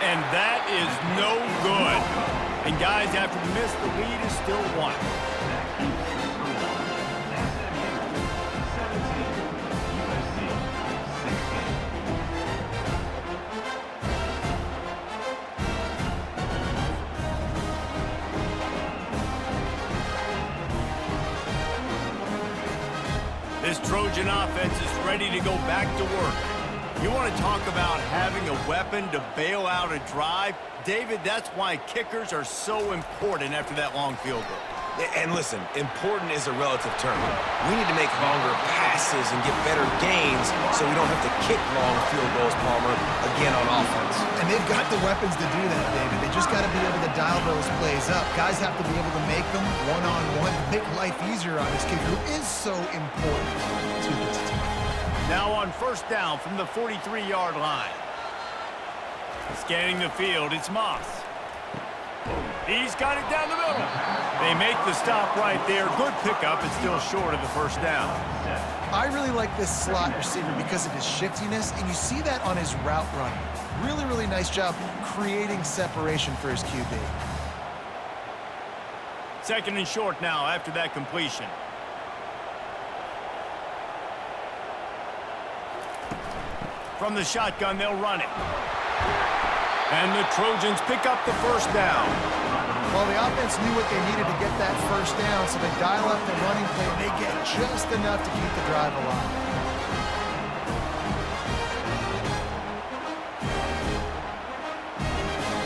And that is no good. And guys, after the miss, the lead is still 1. This Trojan offense is ready to go back to work. You want to talk about having a weapon to bail out a drive? David, that's why kickers are so important after that long field goal. And listen, important is a relative term. We need to make longer passes and get better gains so we don't have to kick long field goals, Palmer, again on offense. And they've got the weapons to do that, David. They just got to be able to dial those plays up. Guys have to be able to make them one-on-one, make life easier on this kicker, who is so important to this team. Now on first down from the 43-yard line. Scanning the field, it's Moss. He's got it down the middle. They make the stop right there. Good pickup, and still short of the first down. I really like this slot receiver because of his shiftiness, and you see that on his route running. Really, really nice job creating separation for his QB. 2nd and short now after that completion. From the shotgun, they'll run it. And the Trojans pick up the first down. Well, the offense knew what they needed to get that first down, so they dial up the running play, and they get just enough to keep the drive alive.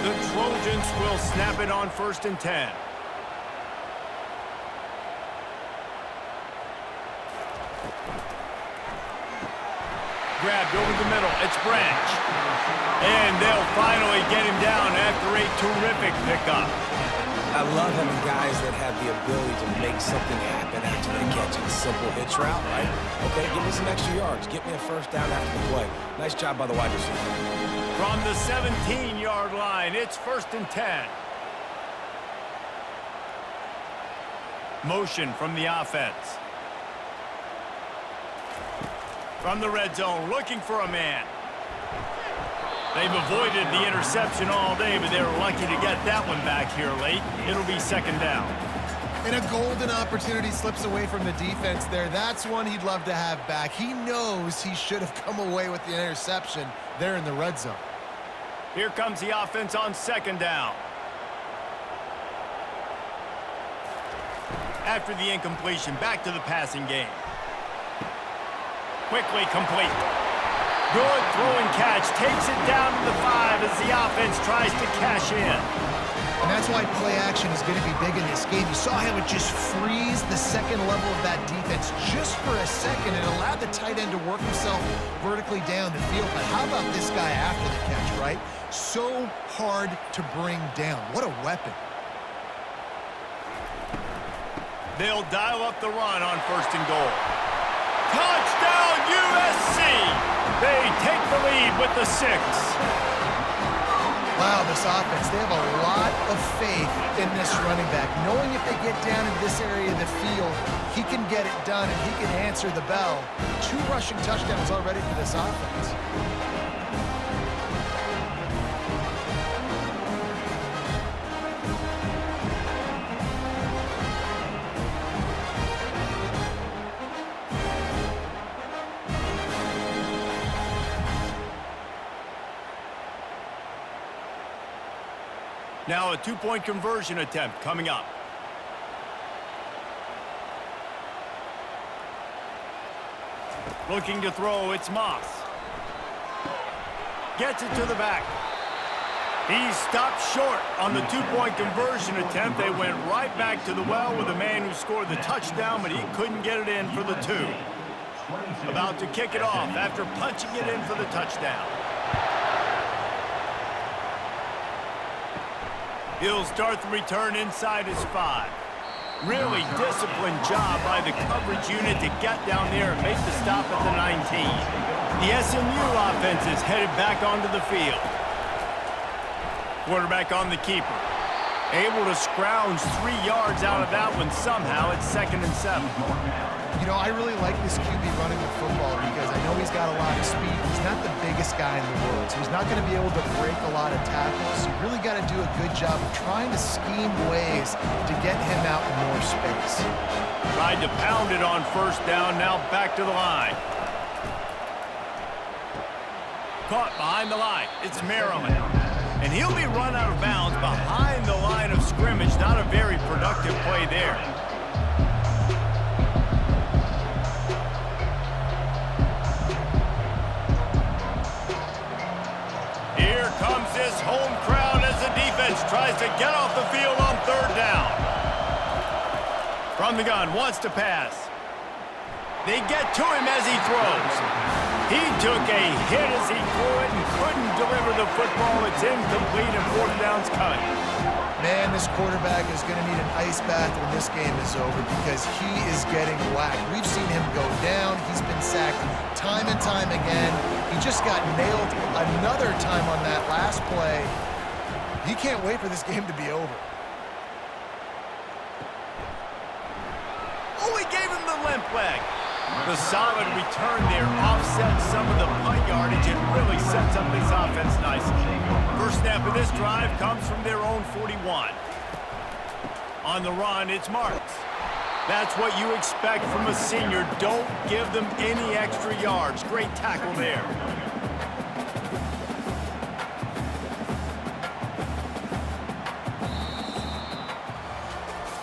The Trojans will snap it on 1st and 10. Grabbed over the middle. It's Branch. And they'll finally get him down after a terrific pickup. I love having guys that have the ability to make something happen after they catch a simple hitch route, right? Okay, give me some extra yards. Get me a first down after the play. Nice job by the wide receiver. From the 17-yard line, it's 1st and 10. Motion from the offense. From the red zone, looking for a man. They've avoided the interception all day, but they were lucky to get that one back here late. It'll be 2nd down. And a golden opportunity slips away from the defense there. That's one he'd love to have back. He knows he should have come away with the interception there in the red zone. Here comes the offense on second down. After the incompletion, back to the passing game. Quickly complete. Good throw and catch. Takes it down to the 5 as the offense tries to cash in. And that's why play action is going to be big in this game. You saw how it just freeze the second level of that defense just for a second and allowed the tight end to work himself vertically down the field. But how about this guy after the catch, right? So hard to bring down. What a weapon. They'll dial up the run on first and goal. Touchdown, USC! They take the lead with the 6. Wow, this offense, they have a lot of faith in this running back. Knowing if they get down in this area of the field, he can get it done and he can answer the bell. 2 rushing touchdowns already for this offense. Now a 2-point conversion attempt coming up. Looking to throw, it's Moss. Gets it to the back. He's stopped short on the 2-point conversion attempt. They went right back to the well with the man who scored the touchdown, but he couldn't get it in for the 2. About to kick it off after punching it in for the touchdown. He'll start the return inside his 5. Really disciplined job by the coverage unit to get down there and make the stop at the 19. The SMU offense is headed back onto the field. Quarterback on the keeper. Able to scrounge 3 yards out of that one somehow at 2nd and 7. You know, I really like this QB running the football because I know he's got a lot of speed. He's not the biggest guy in the world, so he's not going to be able to break a lot of tackles. So you really got to do a good job of trying to scheme ways to get him out in more space. Tried to pound it on first down, now back to the line. Caught behind the line. It's Maryland. And he'll be run out of bounds behind the line of scrimmage. Not a very productive play there. Here comes this home crowd as the defense tries to get off the field on 3rd down. From the gun, wants to pass. They get to him as he throws. He took a hit as he threw it and couldn't deliver the football. It's incomplete and 4th down's cut. Man, this quarterback is going to need an ice bath when this game is over because he is getting whacked. We've seen him go down. He's been sacked time and time again. He just got nailed another time on that last play. He can't wait for this game to be over. Oh, he gave him the limp leg. The solid return there offsets some of the punt yardage and really sets up this offense nicely. First snap of this drive comes from their own 41. On the run, it's Marks. That's what you expect from a senior. Don't give them any extra yards. Great tackle there.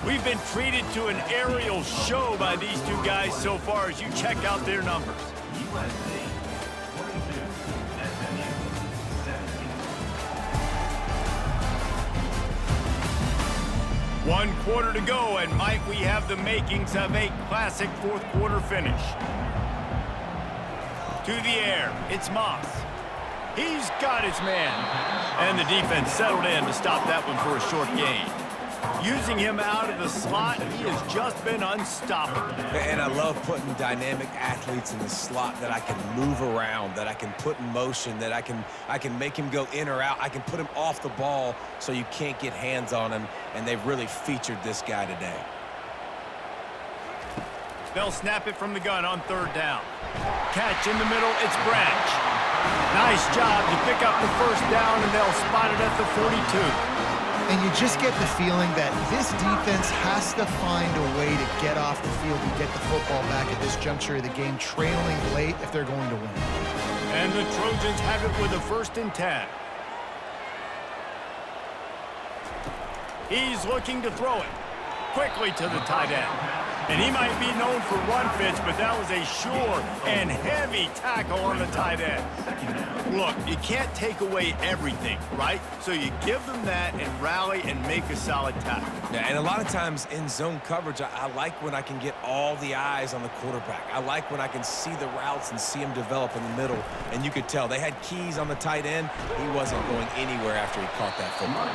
We've been treated to an aerial show by these 2 guys so far as you check out their numbers. USC 22, SMU 17. 1 quarter to go, and might we have the makings of a classic 4th quarter finish. To the air, it's Moss. He's got his man. And the defense settled in to stop that one for a short gain. Using him out of the slot, he has just been unstoppable. And I love putting dynamic athletes in the slot that I can move around, that I can put in motion, that I can make him go in or out. I can put him off the ball so you can't get hands on him, and they've really featured this guy today. They'll snap it from the gun on 3rd down. Catch in the middle, it's Branch. Nice job to pick up the first down, and they'll spot it at the 42. And you just get the feeling that this defense has to find a way to get off the field and get the football back at this juncture of the game, trailing late if they're going to win. And the Trojans have it with a 1st and 10. He's looking to throw it quickly to the tight end. And he might be known for run fits, but that was a sure and heavy tackle on the tight end. Look, you can't take away everything, right? So you give them that and rally and make a solid tackle. Yeah, and a lot of times in zone coverage, I like when I can get all the eyes on the quarterback. I like when I can see the routes and see him develop in the middle. And you could tell they had keys on the tight end. He wasn't going anywhere after he caught that football.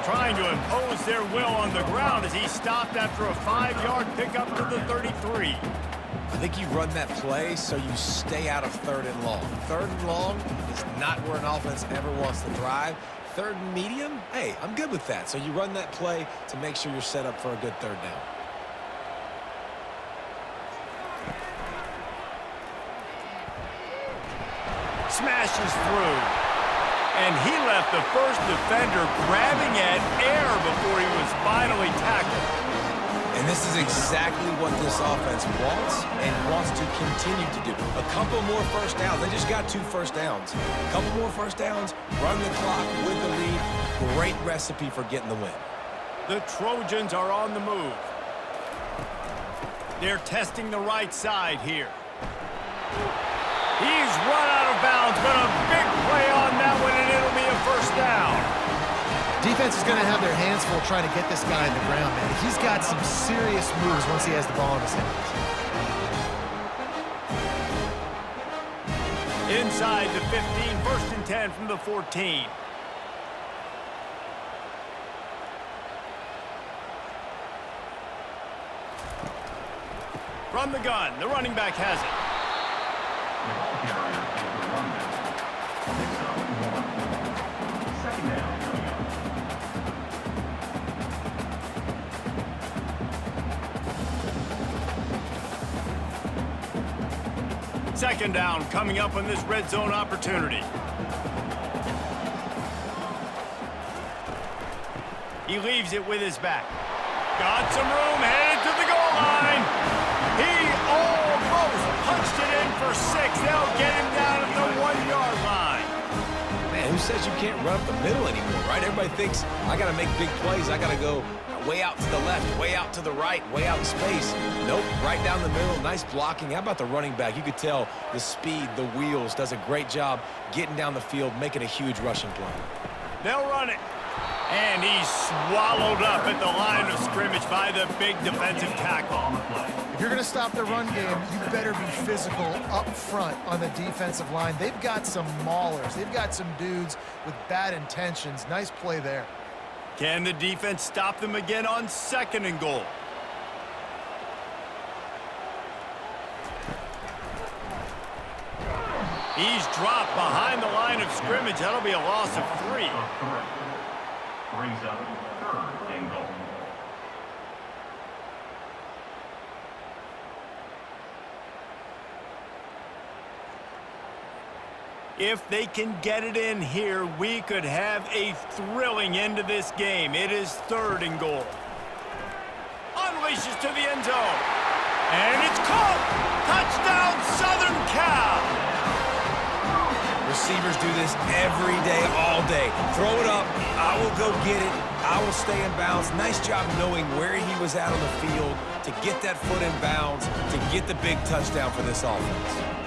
Trying to impose their will on the ground as he stopped after a 5-yard pickup to the 33. I think you run that play so you stay out of 3rd and long. 3rd and long is not where an offense ever wants to drive. 3rd and medium, hey, I'm good with that. So you run that play to make sure you're set up for a good 3rd down. Smashes through. And he left the first defender grabbing at air before he was finally tackled. And this is exactly what this offense wants and wants to continue to do. A couple more 1st downs. They just got 2 1st downs. A couple more 1st downs, run the clock with the lead. Great recipe for getting the win. The Trojans are on the move. They're testing the right side here. He's run out of bounds, but a big play on that one, and it'll be a 1st down. Defense is going to have their hands full trying to get this guy in the ground, man. He's got some serious moves once he has the ball in his hands. Inside the 15, 1st and 10 from the 14. From the gun, the running back has it. Second down coming up on this red zone opportunity. He leaves it with his back. Got some room, headed to the goal line. He almost punched it in for 6. They'll get him down at the 1-yard line. Man, who says you can't run up the middle anymore, right? Everybody thinks, I got to make big plays. I got to go way out to the left, way out to the right, way out in space. Nope, right down the middle. Nice blocking. How about the running back? You could tell the speed, the wheels, does a great job getting down the field, making a huge rushing play. They'll run it. And he's swallowed up at the line of scrimmage by the big defensive tackle. If you're going to stop the run game, you better be physical up front on the defensive line. They've got some maulers. They've got some dudes with bad intentions. Nice play there. Can the defense stop them again on 2nd and goal? He's dropped behind the line of scrimmage. That'll be a loss of 3. Brings up 3rd and goal. If they can get it in here, we could have a thrilling end to this game. It is 3rd and goal. Unleashes to the end zone. And it's caught! Touchdown, Southern Cal! Receivers do this every day, all day. Throw it up, I will go get it, I will stay in bounds. Nice job knowing where he was at on the field to get that foot in bounds, to get the big touchdown for this offense.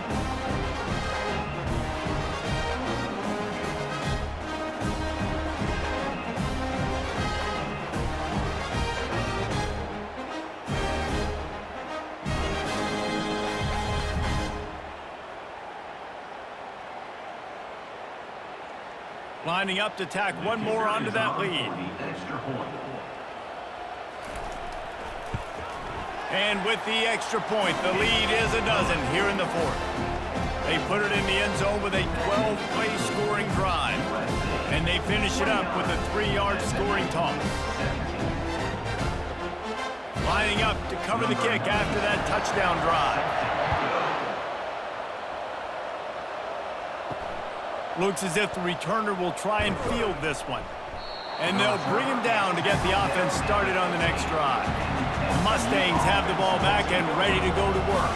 Lining up to tack one more onto that lead. And with the extra point, the lead is a dozen here in the 4th. They put it in the end zone with a 12-play scoring drive. And they finish it up with a 3-yard scoring toss. Lining up to cover the kick after that touchdown drive. Looks as if the returner will try and field this one. And they'll bring him down to get the offense started on the next drive. The Mustangs have the ball back and ready to go to work.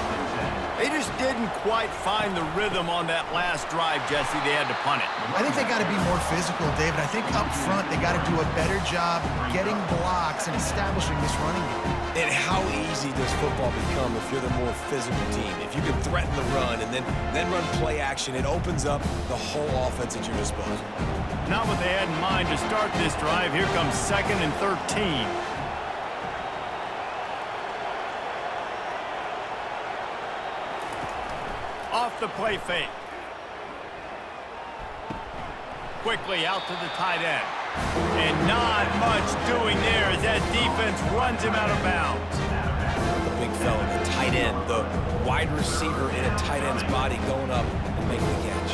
They just didn't quite find the rhythm on that last drive, Jesse. They had to punt it. I think they got to be more physical, David. I think up front they got to do a better job getting blocks and establishing this running game. And how easy does football become if you're the more physical team? If you can threaten the run and then run play action, it opens up the whole offense at your disposal. Not what they had in mind to start this drive. Here comes 2nd and 13. Off the play fake. Quickly out to the tight end. And not much doing there as that defense runs him out of bounds. The big fella, the tight end, the wide receiver in a tight end's body going up and making the catch.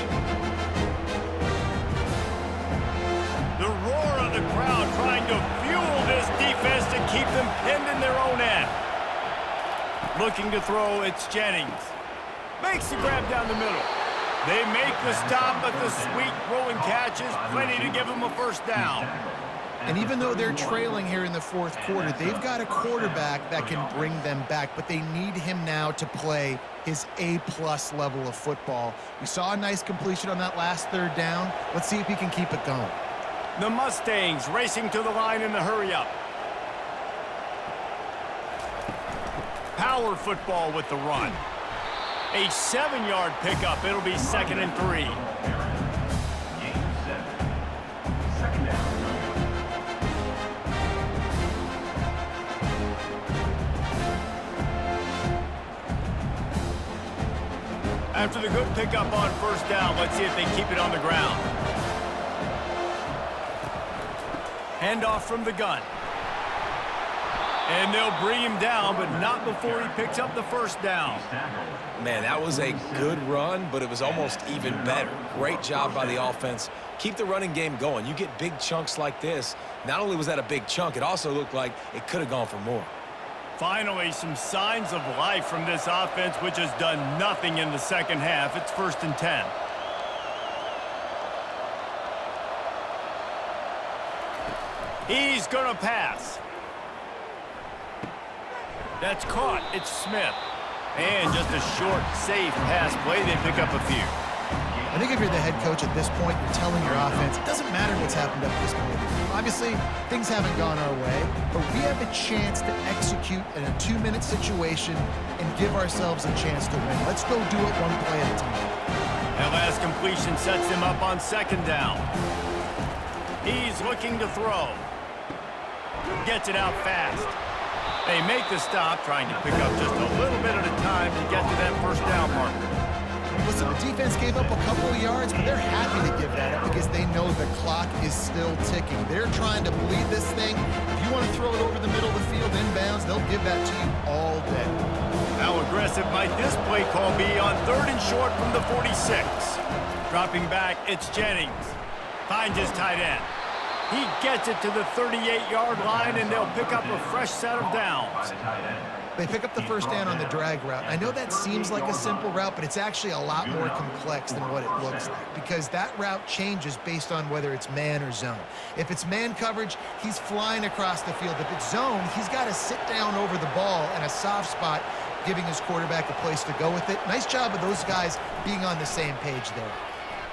The roar of the crowd trying to fuel this defense to keep them pinned in their own end. Looking to throw, it's Jennings. Makes the grab down the middle. They make the stop, but the sweet throwing catch is plenty to give them a first down. And even though they're trailing here in the fourth quarter, they've got a quarterback that can bring them back, but they need him now to play his A-plus level of football. We saw a nice completion on that last third down. Let's see if he can keep it going. The Mustangs racing to the line in the hurry-up. Power football with the run. A 7-yard pickup. It'll be 2nd and 3. Game 7. 2nd down. After the good pickup on first down, let's see if they keep it on the ground. Handoff from the gun. And they'll bring him down, but not before he picks up the first down. Man, that was a good run, but it was almost even better. Great job by the offense. Keep the running game going. You get big chunks like this. Not only was that a big chunk, it also looked like it could have gone for more. Finally, some signs of life from this offense, which has done nothing in the second half. It's 1st and 10. He's going to pass. That's caught. It's Smith. And just a short, safe pass play. They pick up a few. I think if you're the head coach at this point, you're telling your offense, it doesn't matter what's happened up to this point. Obviously, things haven't gone our way, but we have a chance to execute in a 2-minute situation and give ourselves a chance to win. Let's go do it one play at a time. That last completion sets him up on 2nd down. He's looking to throw. Gets it out fast. They make the stop, trying to pick up just a little bit at a time to get to that first down marker. Listen, the defense gave up a couple of yards, but they're happy to give that up because they know the clock is still ticking. They're trying to bleed this thing. If you want to throw it over the middle of the field inbounds, they'll give that to you all day. How aggressive might this play call be on 3rd and short from the 46? Dropping back, it's Jennings. Finds his tight end. He gets it to the 38-yard line, and they'll pick up a fresh set of downs. They pick up the first down on the drag route. I know that seems like a simple route, but it's actually a lot more complex than what it looks like because that route changes based on whether it's man or zone. If it's man coverage, he's flying across the field. If it's zone, he's got to sit down over the ball in a soft spot, giving his quarterback a place to go with it. Nice job of those guys being on the same page there.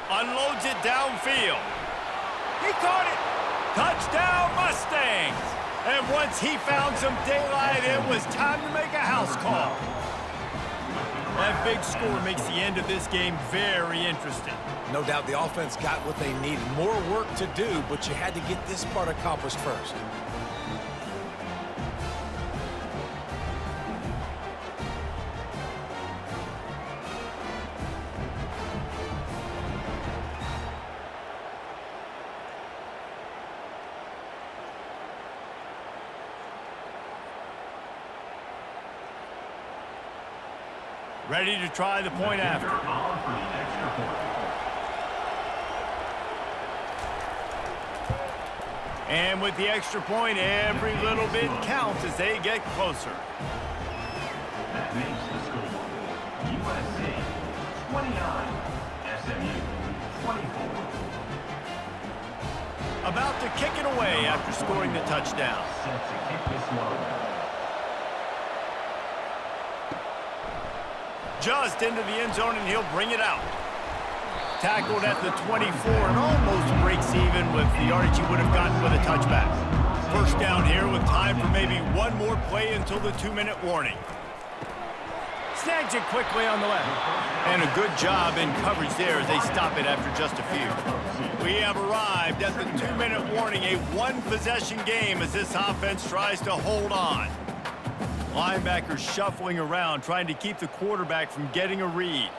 Unloads it downfield. He caught it. Touchdown, Mustangs! And once he found some daylight, it was time to make a house call. That big score makes the end of this game very interesting. No doubt the offense got what they needed. More work to do, but you had to get this part accomplished first. Ready to try the point after. And with the extra point, every little bit counts as they get closer. That makes the score USC 29, SMU 24. About to kick it away after scoring the touchdown. Set to kick this one away. Just into the end zone, and he'll bring it out. Tackled at the 24 and almost breaks even with the yardage he would have gotten with a touchback. First down here with time for maybe one more play until the 2-minute warning. Snags it quickly on the left. And a good job in coverage there as they stop it after just a few. We have arrived at the 2-minute warning, a one-possession game as this offense tries to hold on. Linebackers shuffling around, trying to keep the quarterback from getting a read.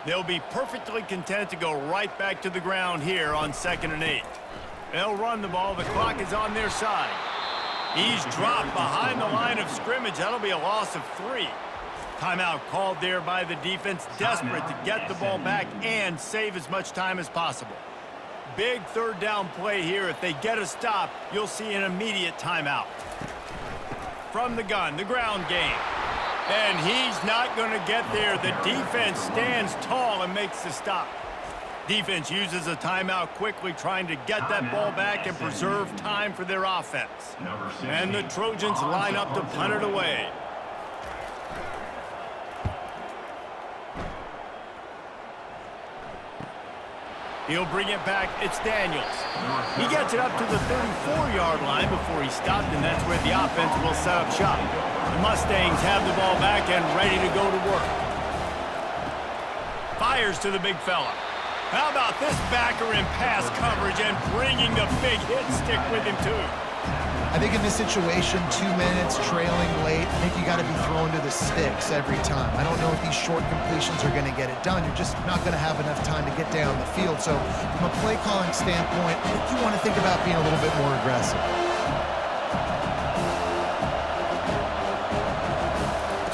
They'll be perfectly content to go right back to the ground here on 2nd and 8. They'll run the ball. The clock is on their side. He's dropped behind the line of scrimmage. That'll be a loss of 3. Timeout called there by the defense, desperate to get the ball back and save as much time as possible. Big third down play here. If they get a stop, you'll see an immediate timeout. From the gun, the ground game. And he's not going to get there. The defense stands tall and makes the stop. Defense uses a timeout quickly, trying to get that ball back and preserve time for their offense. And the Trojans line up to punt it away. He'll bring it back. It's Daniels. He gets it up to the 34-yard line before he stopped, and that's where the offense will set up shop. The Mustangs have the ball back and ready to go to work. Fires to the big fella. How about this backer in pass coverage and bringing the big hit stick with him, too? I think in this situation, 2 minutes, trailing late, I think you got to be thrown to the sticks every time. I don't know if these short completions are going to get it done. You're just not going to have enough time to get down the field. So from a play calling standpoint, I think you want to think about being a little bit more aggressive.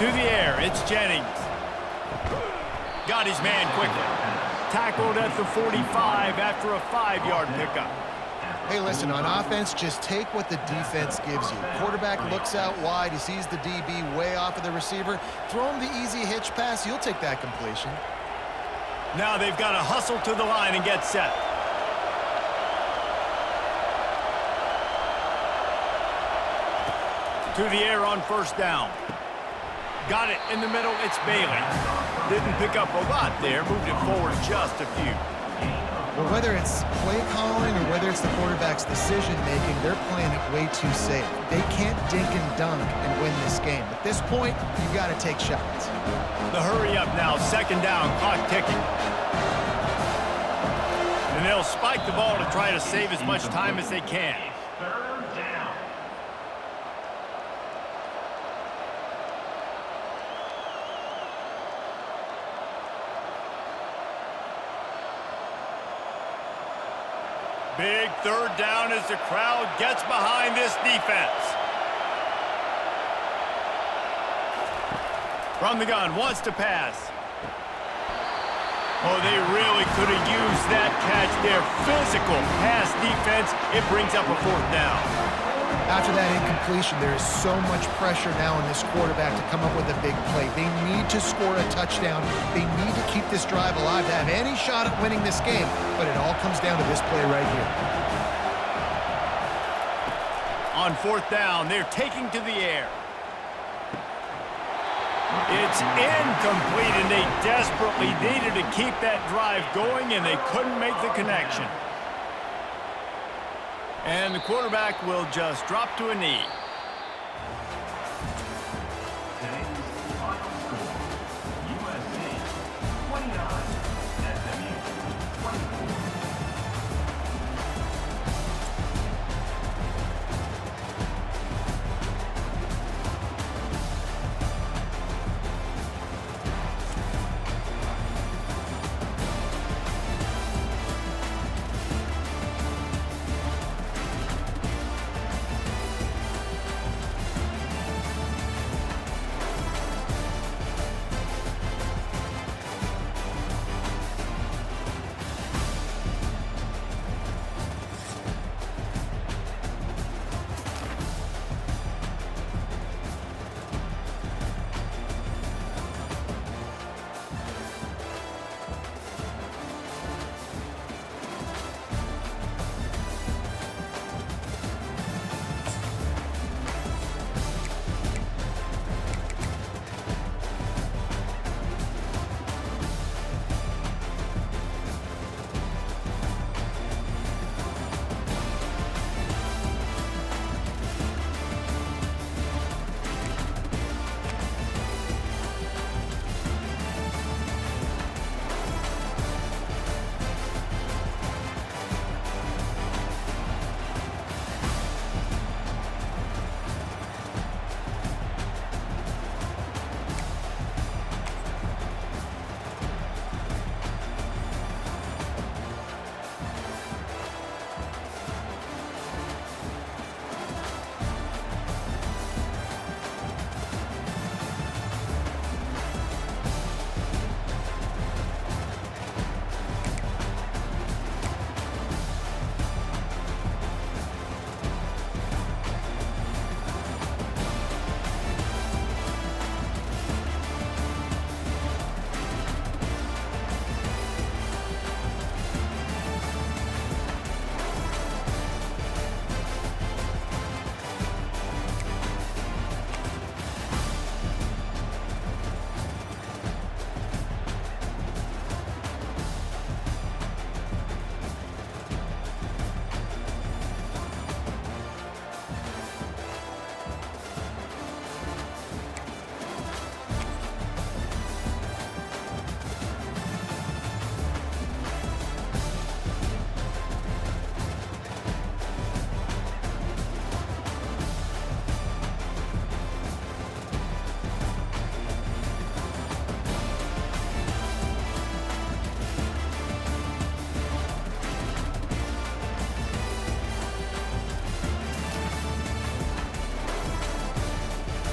To the air, it's Jennings. Got his man quickly. Tackled at the 45 after a 5-yard pickup. Hey, listen, on offense, just take what the defense gives you. Quarterback looks out wide. He sees the DB way off of the receiver. Throw him the easy hitch pass. You'll take that completion. Now they've got to hustle to the line and get set. To the air on first down. Got it in the middle. It's Bailey. Didn't pick up a lot there. Moved it forward just a few. Well, whether it's play calling or whether it's the quarterback's decision-making, they're playing it way too safe. They can't dink and dunk and win this game. At this point, you've got to take shots. The hurry up now, 2nd down, clock ticking. And they'll spike the ball to try to save as much time as they can. 3rd down. Big 3rd down as the crowd gets behind this defense. From the gun, wants to pass. Oh, they really could have used that catch there. Physical pass defense. It brings up a 4th down. After that incompletion, there is so much pressure now on this quarterback to come up with a big play. They need to score a touchdown. They need to keep this drive alive to have any shot at winning this game. But it all comes down to this play right here. On 4th down, they're taking to the air. It's incomplete, and they desperately needed to keep that drive going, and they couldn't make the connection. And the quarterback will just drop to a knee.